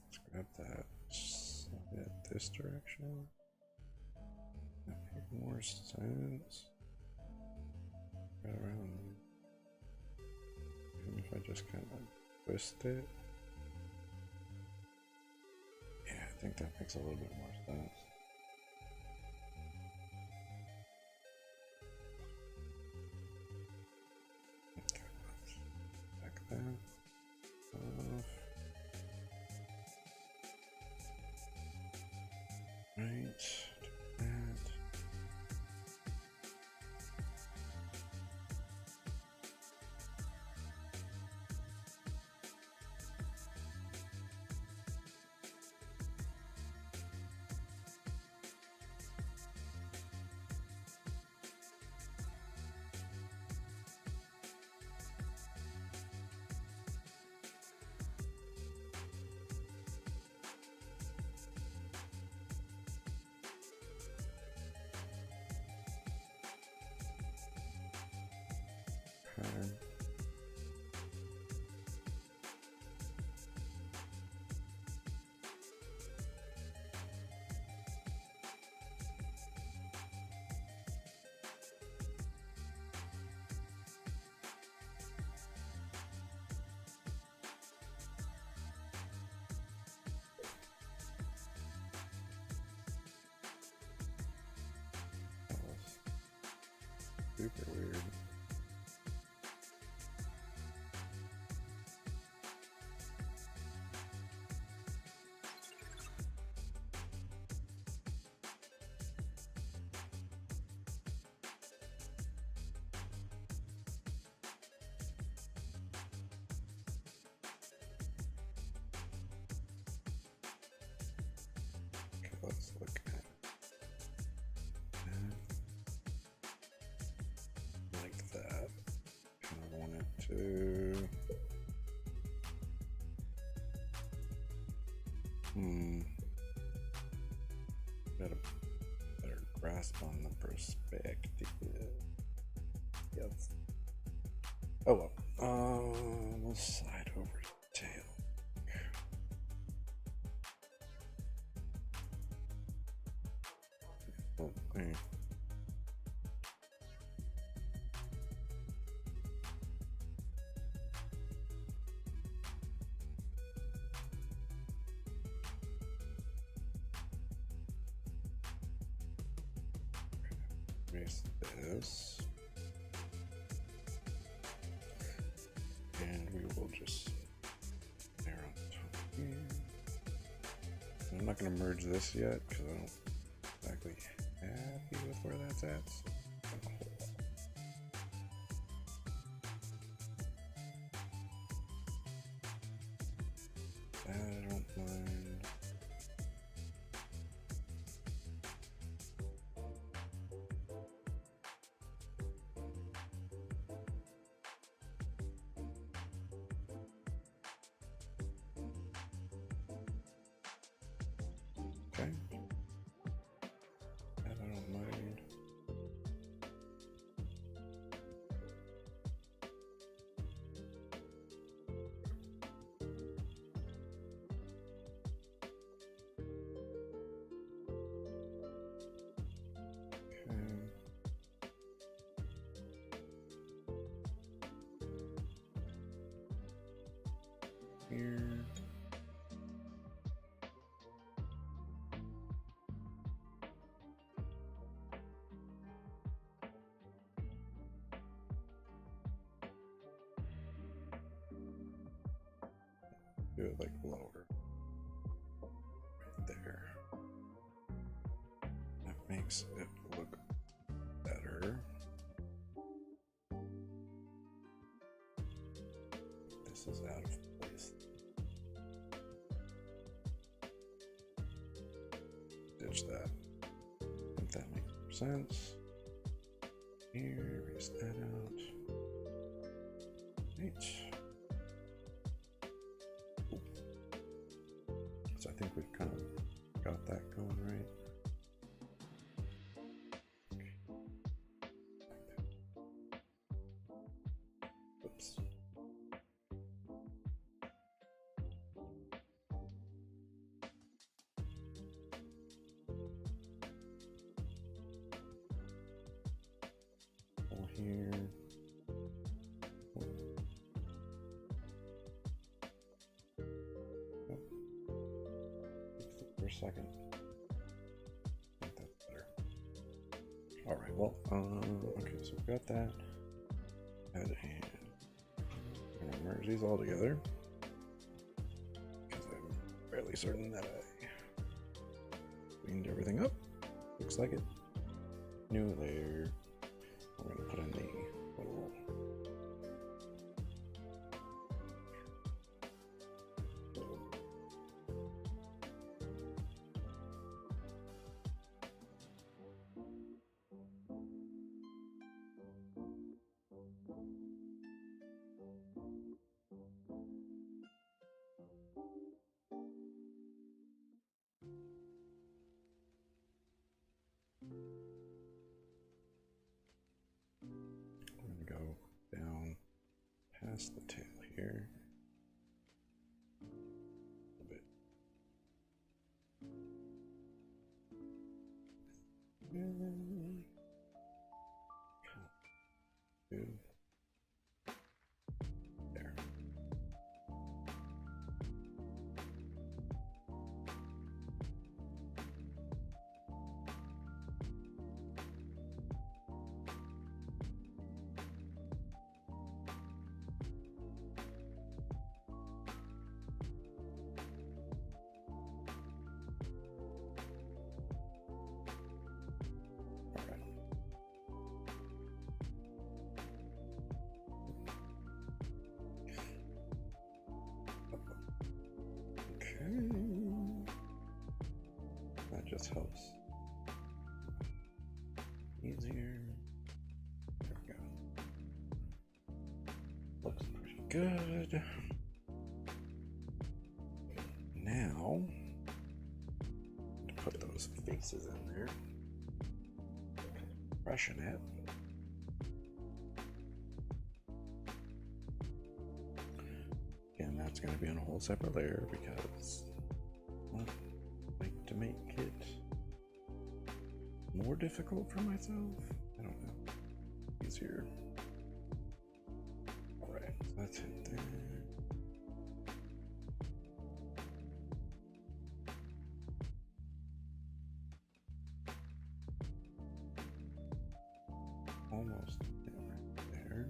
Let's grab that. Slide it this direction. That makes more sense. Right around. Even if I just kind of twist it. Yeah, I think that makes a little bit more sense. Okay, let's back that off. Right, do that. Okay. That was super weird. Okay, let's look at that. Like that. Kind of want it to. Got a better grasp on the perspective. Yes. Oh well. We'll slide over the tail. Oh, hey. Erase this. And we will just there on top here. I'm not going to merge this yet because I don't exactly happy with where that's at. So I don't mind. Okay. That I don't mind. Here. Do it like lower. Right there. That makes it look better. This is out of place. Ditch that. If that makes more sense. Here, erase that out. Right. Ooh. So I think we've kind of got that going right. Oops. Here. Oh. For a second. I think that's better. All right. Well, okay. So we've got that. And I'm gonna merge these all together because I'm fairly certain that I cleaned everything up. Looks like it. New layer. We're going to put in the little go down past the tail here a bit. Two. There. That just helps. Easier. There we go. Looks pretty good. Now, to put those faces in there, freshen it. And that's going to be on a whole separate layer because I like to make it more difficult for myself. I don't know. Easier. Alright, so that's it there. Almost right there.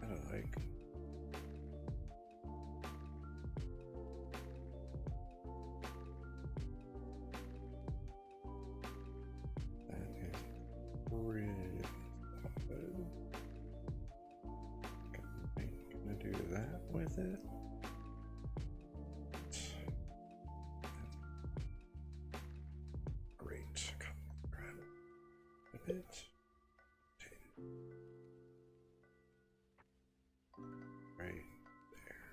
I like. storage. Gonna do that with it. Great. Grab it. A bit. Right there.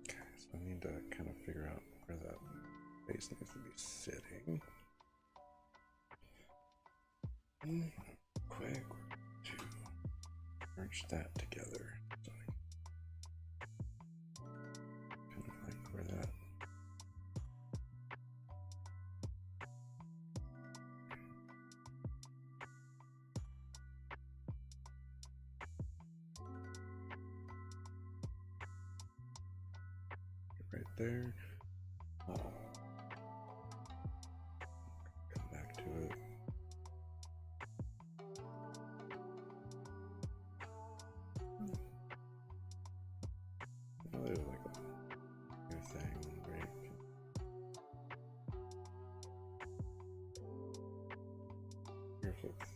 Okay, so I need to kind of figure out where that base needs to be sitting. Quick to merge that together. So kind of like where that. Right there. Come back to it. Oh, there's like a new thing, right? Here if it's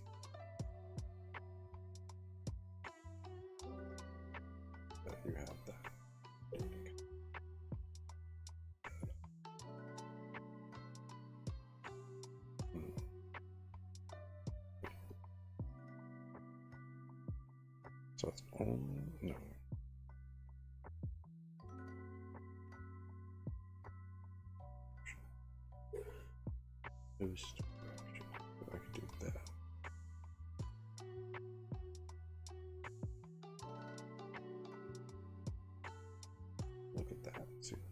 that you have that. So it's only no. Boost. I could do that. Look at that. See what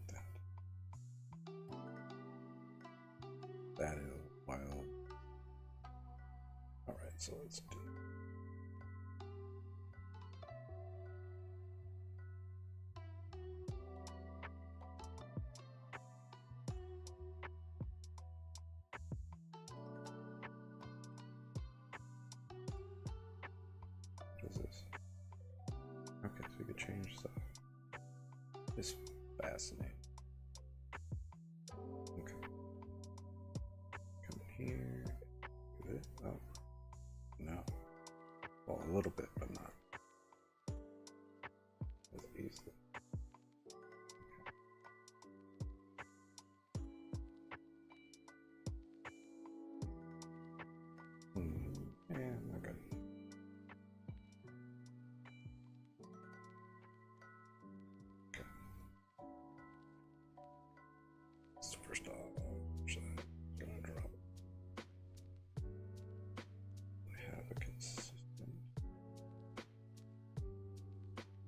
that is wild. All right, so let's do. What is this? Okay, so we could change stuff. It's fascinating. Okay. Come here. Do it. Oh. No. Well, a little bit, but not. As easily. Yeah, I'm good. Okay. So first off, I'm gonna drop. We have a consistent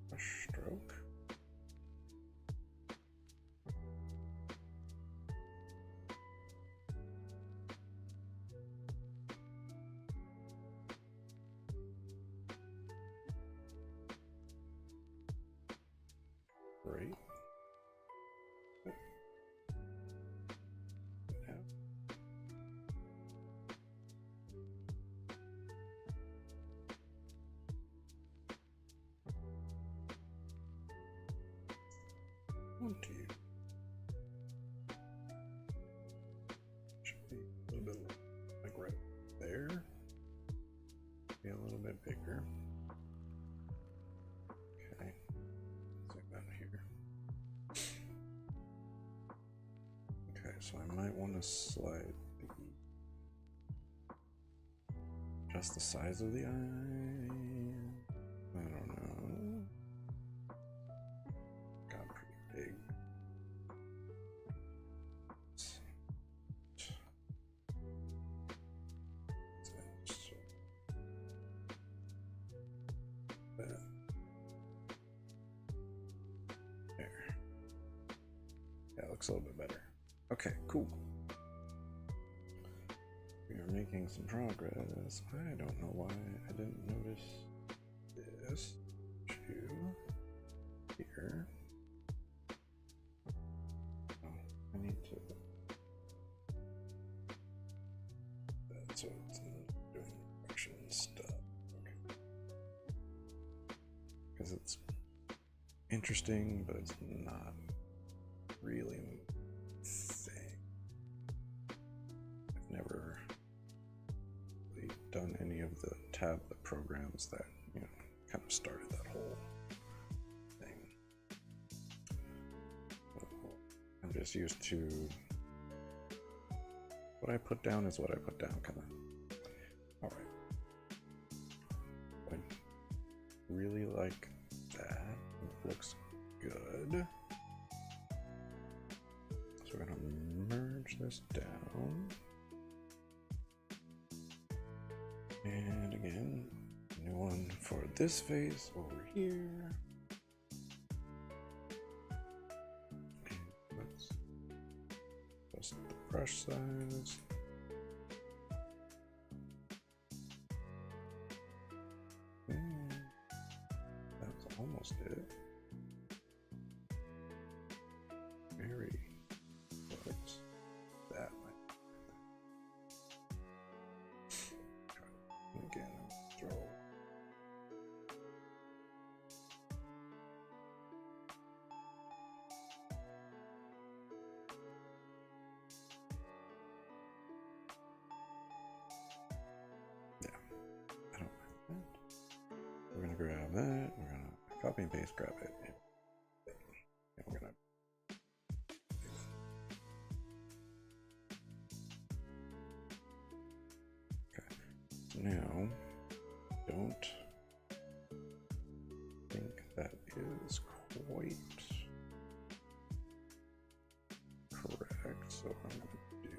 brush stroke. Great. Yeah. Want to should be a little bit like right there. Be a little bit bigger. Okay. Like that here. Okay, so I might want to slide just the size of the eye. I don't know. Got pretty big. There. Yeah, it looks a little bit better. Okay, cool. We are making some progress. I don't know why I didn't notice this to here. Oh, I need to. That's what it's doing direction stuff. Okay. Because it's interesting, but it's not really thing. I've never really done any of the tablet programs that, you know, kind of started that whole thing. I'm just used to what I put down is what I put down, kind of. All right. I really like that. It looks good. So we're gonna merge this down. And again, new one for this face over here. And let's adjust the brush size. That's almost it. Very close. That might. Again, throw. Yeah, I don't like that. We're gonna grab that. We're gonna copy and paste, grab it, and we're gonna. Okay. Now, don't think that is quite correct. So what I'm gonna do,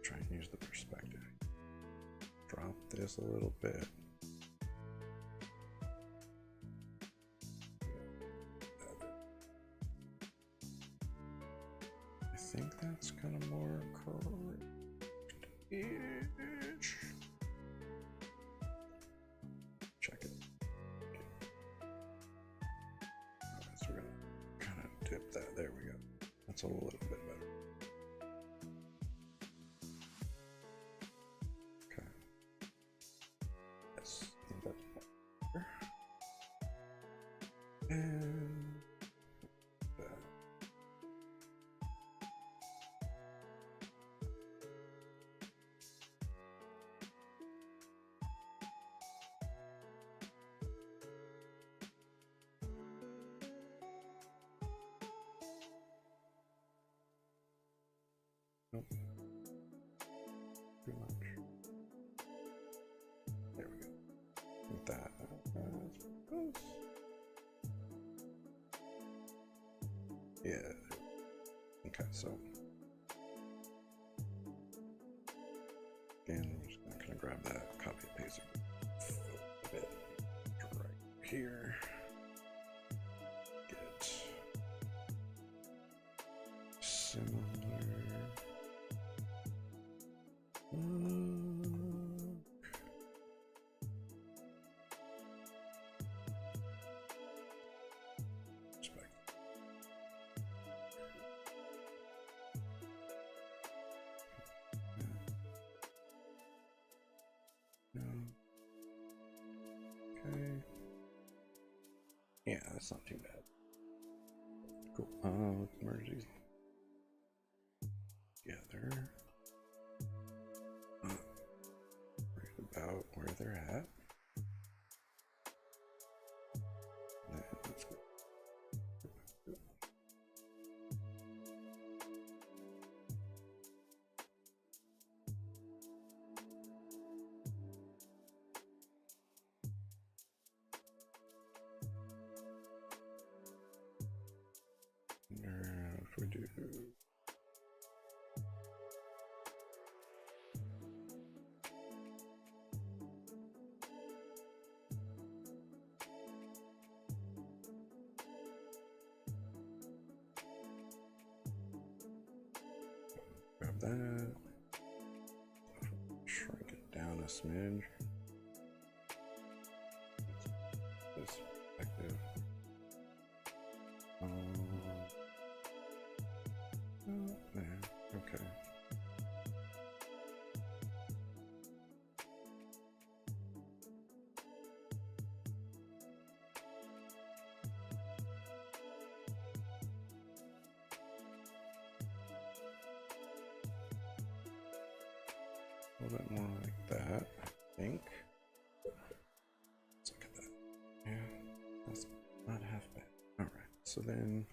try and use the perspective. Drop this a little bit. I think that's kind of more correct-ish. Check it. Alright, so we're gonna kind of dip that. There we go. That's a little bit better. Okay. Yes, I think that's better. And that. Nope. Too much. There we go. With that. Yeah. Okay, so again, I'm just gonna grab that, copy and paste it a bit right here. Get similar. Okay. Yeah, that's not too bad. Cool. Let's merge these together. Right about where they're at. And let's go. If we do grab that, shrink it down a smidge. This perspective. There. Okay. A little bit more like that, I think. Let's look at that. Yeah, that's not half bad. Alright, so then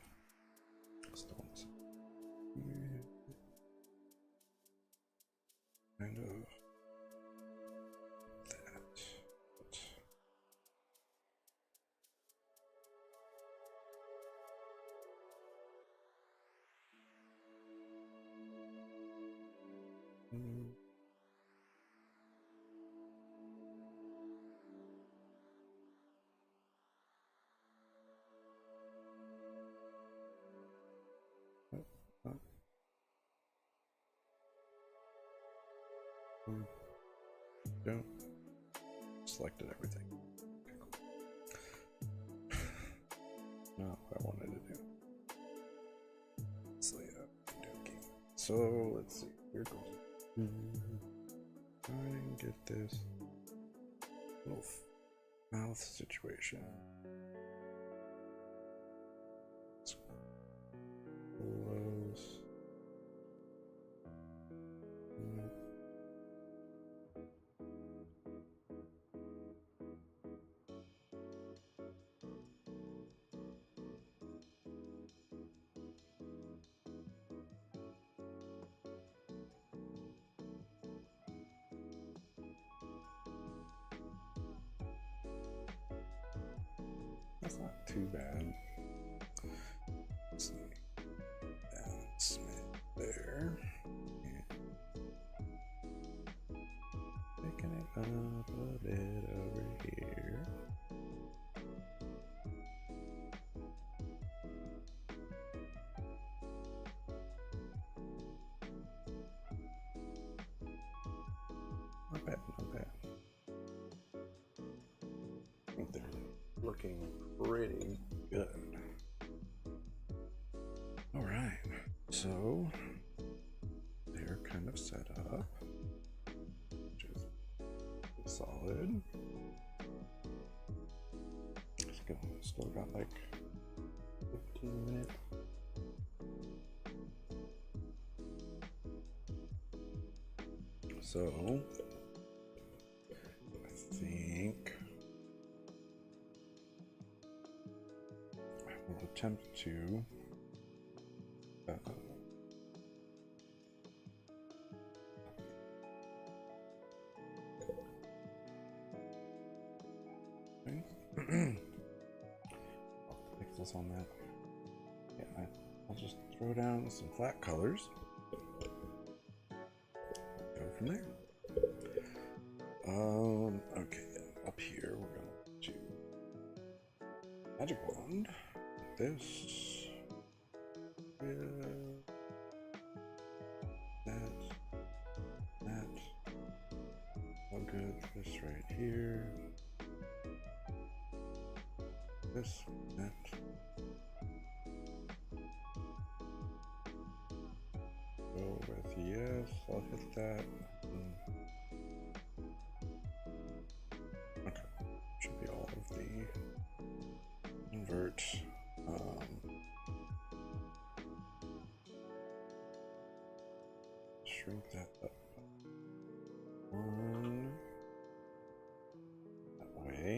kind of that. Don't selected everything. Okay, cool. Not what I wanted to do. So let's see. Here goes. Try and get this little mouth situation. It's close. That's not too bad. Let's see. Down Smith there. Picking it up a bit over here. Not bad, not bad. I think they're looking pretty good. All right, so they're kind of set up, which is solid. Let's go. Still got like 15 minutes. So I think I will attempt to pixels on that. Yeah, I'll just throw down some flat colors. Go from there. Okay, up here we're going to magic wand. This. That. Oh, good. This right here. This. That. Go with yes. I'll hit that. Okay. Should be all of the invert. Shrink that up one that way.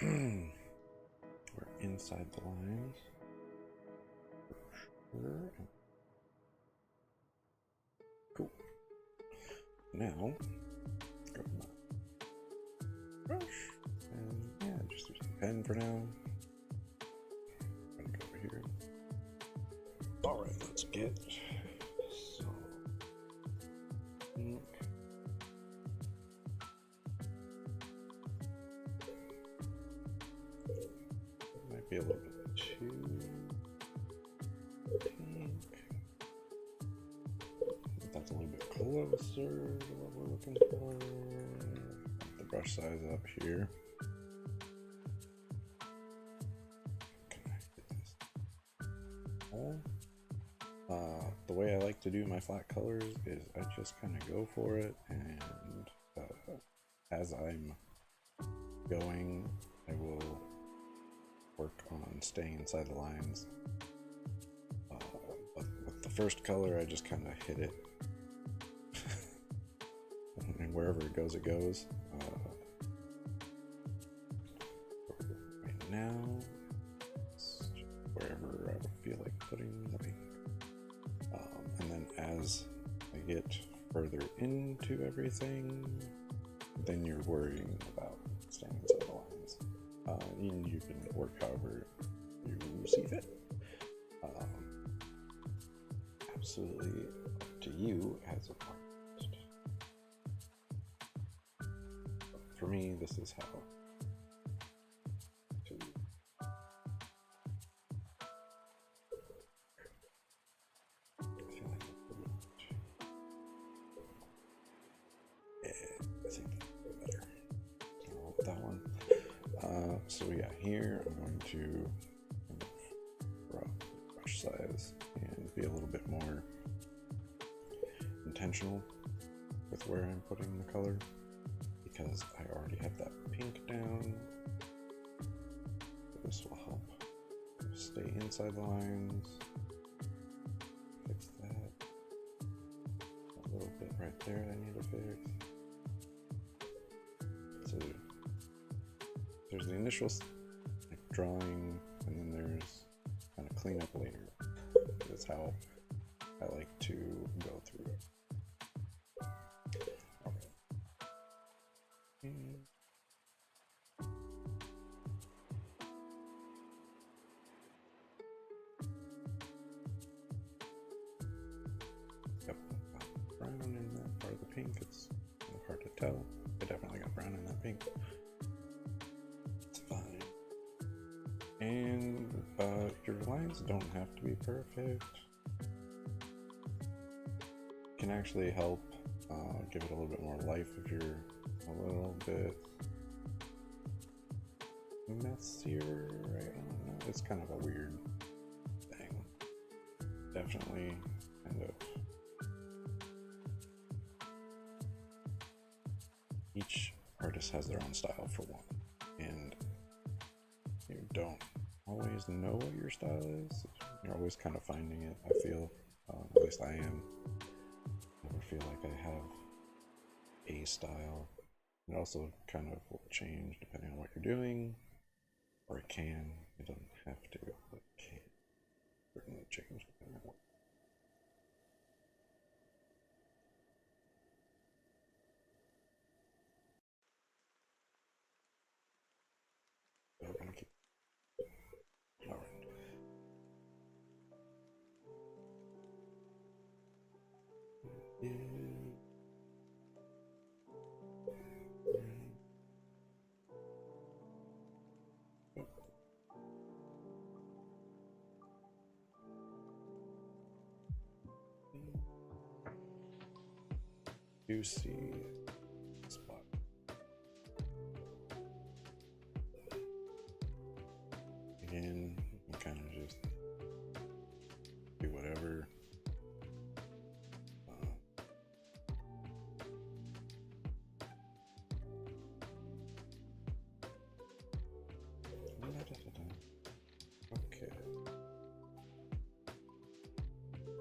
We're inside the lines for sure. Cool. Now go to my brush and yeah, just use the pen for now. I'm gonna go over here. All right, let's get. Be a little bit too pink. That's a little bit closer to what we're looking for. The brush size up here. Can I get this? The way I like to do my flat colors is I just kind of go for it, and as I'm going, I will work on staying inside the lines. But with the first color, I just kind of hit it. And and wherever it goes, it goes. Right now, it's wherever I would feel like putting the paint. And then as I get further into everything, then you're worrying about staying inside the lines. And you can work however you see fit. Absolutely up to you as a artist. But for me, this is how to I think that's better. I'll with that one. So yeah, here I'm going to drop brush size and be a little bit more intentional with where I'm putting the color, because I already have that pink down. This will help stay inside the lines. Fix that. A little bit right there I need to fix. So there's the initial drawing, and then there's kind of cleanup later. That's how I like to go through it. Okay. Yep, brown in that part of the pink. It's kind of hard to tell. I definitely got brown in that pink. It's fine. And your lines don't have to be perfect. Can actually help give it a little bit more life if you're a little bit messier, right? I don't know. It's kind of a weird thing. Definitely kind of each artist has their own style for one, and you don't always know what your style is. You're always kind of finding it, I feel. At least I am. I never feel like I have a style. It also kind of will change depending on what you're doing, or it can. It doesn't have to, but it can certainly change depending on what. So I'm gonna keep. All right. You see spot. Again, you can kind of just do whatever. Okay.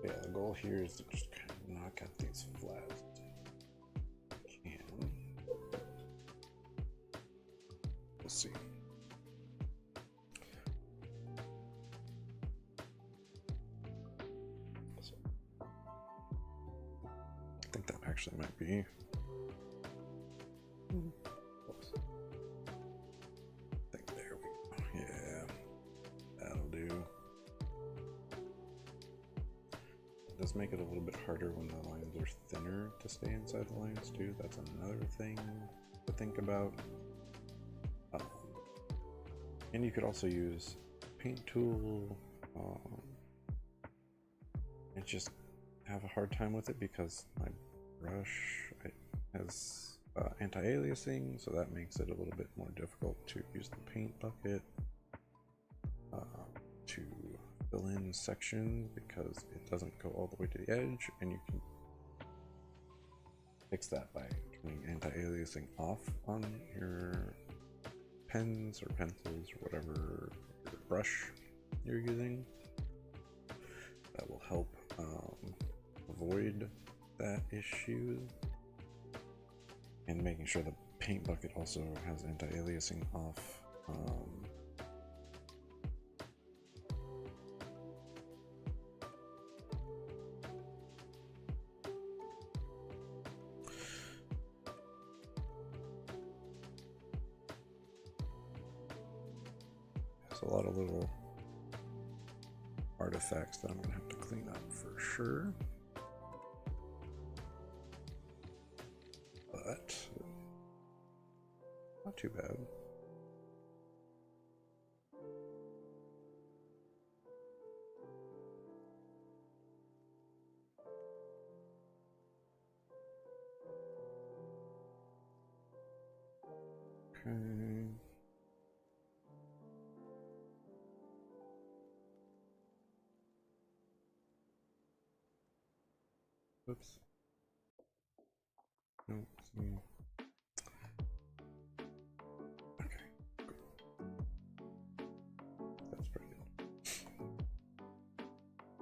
Yeah, the goal here is to just kind of knock out these flaps. Let's see. I think that actually might be. I think there we go. Yeah, that'll do. It does make it a little bit harder when the lines are thinner to stay inside the lines too. That's another thing to think about. And you could also use paint tool. I just have a hard time with it because my brush has anti-aliasing, so that makes it a little bit more difficult to use the paint bucket to fill in sections, because it doesn't go all the way to the edge, and you can fix that by turning anti-aliasing off on your pens or pencils or whatever your brush you're using. That will help avoid that issue. And making sure the paint bucket also has anti-aliasing off. There's a lot of little artifacts that I'm gonna have to clean up for sure. But not too bad. Okay. Oops. Nope. Okay. That's pretty good.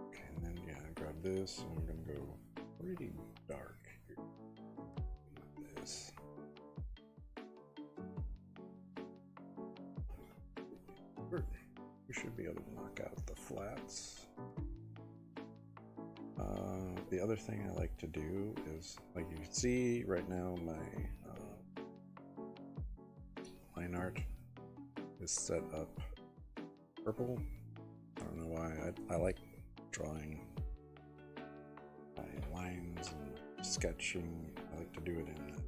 Okay, and then yeah, grab this, and I'm gonna go pretty dark here. Like this. We should be able to knock out the flats. The other thing I like to do is, like you can see right now, my line art is set up purple. I don't know why. I like drawing my lines and sketching. I like to do it in that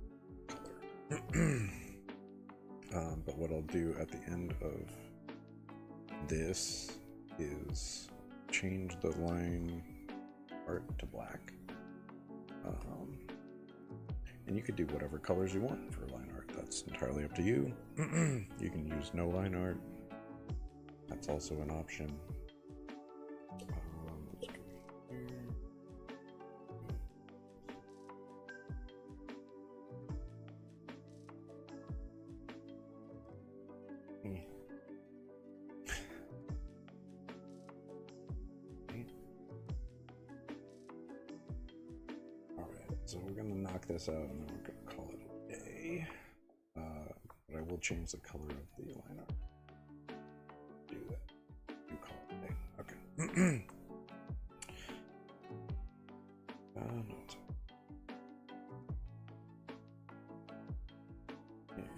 color. But what I'll do at the end of this is change the line art to black, and you could do whatever colors you want for line art. That's entirely up to you. You can use no line art. That's also an option. Let's go here. So we're gonna knock this out and then we're gonna call it a day. But I will change the color of the line art. Do that. You call it a day. Okay. No, it's yeah.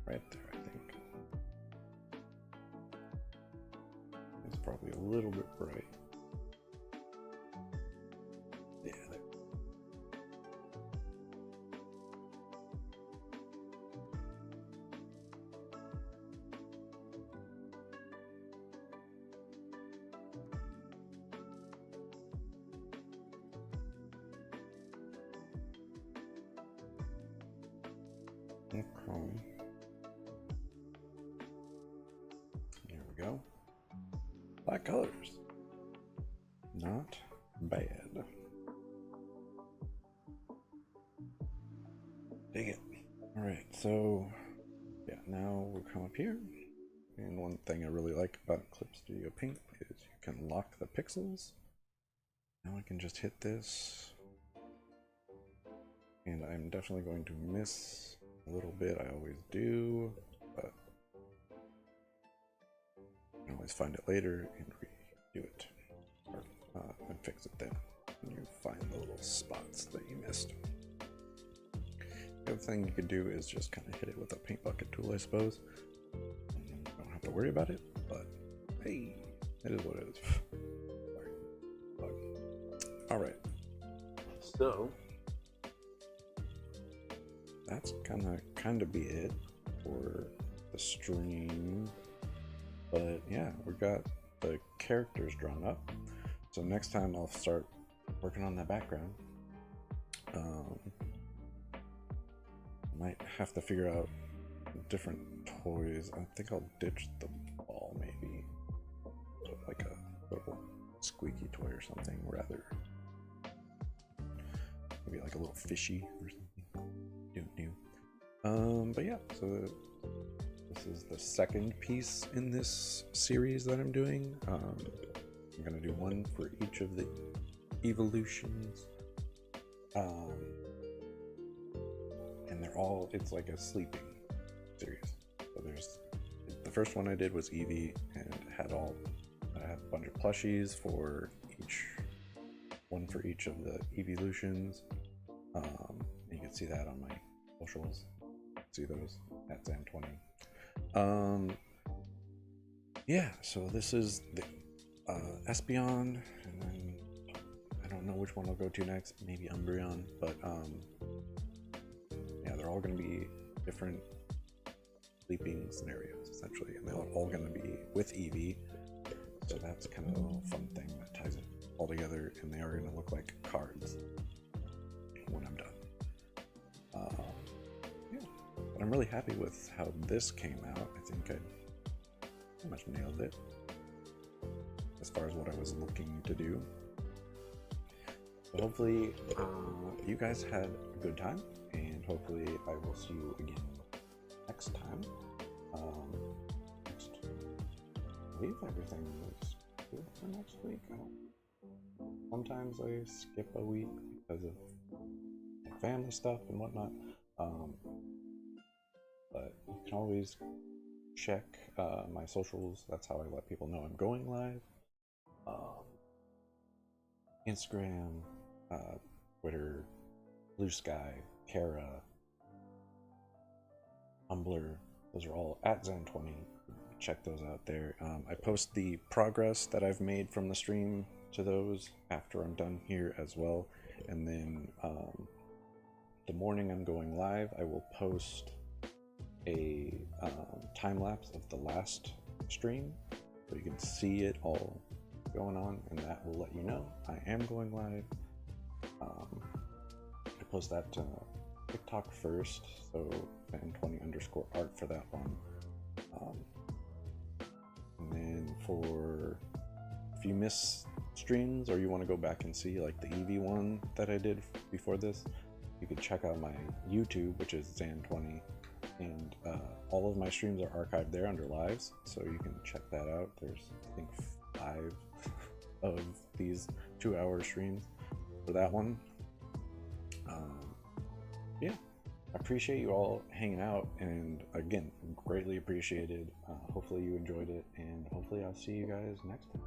Right there, I think. It's probably a little bit bright. Yeah, there. Okay. There we go. Black colors. Not bad. Dang it. Alright, so yeah, now we'll come up here. And one thing I really like about Clip Studio Paint is you can lock the pixels. Now I can just hit this. And I'm definitely going to miss a little bit. I always do, but you can always find it later and redo it. Or, and fix it then. And you find the little spots that you missed. The other thing you could do is just kind of hit it with a paint bucket tool, I suppose. You don't have to worry about it, but hey, it is what it is. Alright. So that's kinda be it for the stream. But yeah, we got the characters drawn up. So next time I'll start working on that background. Might have to figure out different toys. I think I'll ditch the ball maybe. So like a little squeaky toy or something rather. Maybe like a little fishy or something. New. But yeah, so this is the second piece in this series that I'm doing. I'm gonna do one for each of the evolutions. And they're all, it's like a sleeping series. So there's, the first one I did was Eevee, and I had a bunch of plushies for each, one for each of the evolutions. You can see that on my socials. See those at Zann20. Yeah, so this is the Espeon, and then I don't know which one I'll go to next, maybe Umbreon, but yeah, they're all going to be different sleeping scenarios essentially, and they're all going to be with Eevee, so that's kind of a fun thing that ties it all together, and they are going to look like cards when I'm done. Yeah, but I'm really happy with how this came out. I think I pretty much nailed it as far as what I was looking to do. So hopefully you guys had a good time, and hopefully I will see you again next time. I believe everything was good for next week. Sometimes I skip a week because of family stuff and whatnot, but you can always check my socials. That's how I let people know I'm going live. Instagram, Twitter, Blue Sky, Kara, Tumblr, those are all at Zann20. Check those out there. I post the progress that I've made from the stream to those after I'm done here as well. And then the morning I'm going live, I will post a time lapse of the last stream, so you can see it all going on, and that will let you know I am going live. I post that to TikTok first, so Zann20_art for that one. And then for, if you miss streams or you want to go back and see like the Eevee one that I did before this, you can check out my YouTube, which is Zann20, and all of my streams are archived there under lives, so you can check that out. There's, I think, 5 of these 2-hour streams for that one. Yeah, I appreciate you all hanging out, and again, greatly appreciated. Hopefully you enjoyed it, and hopefully I'll see you guys next time.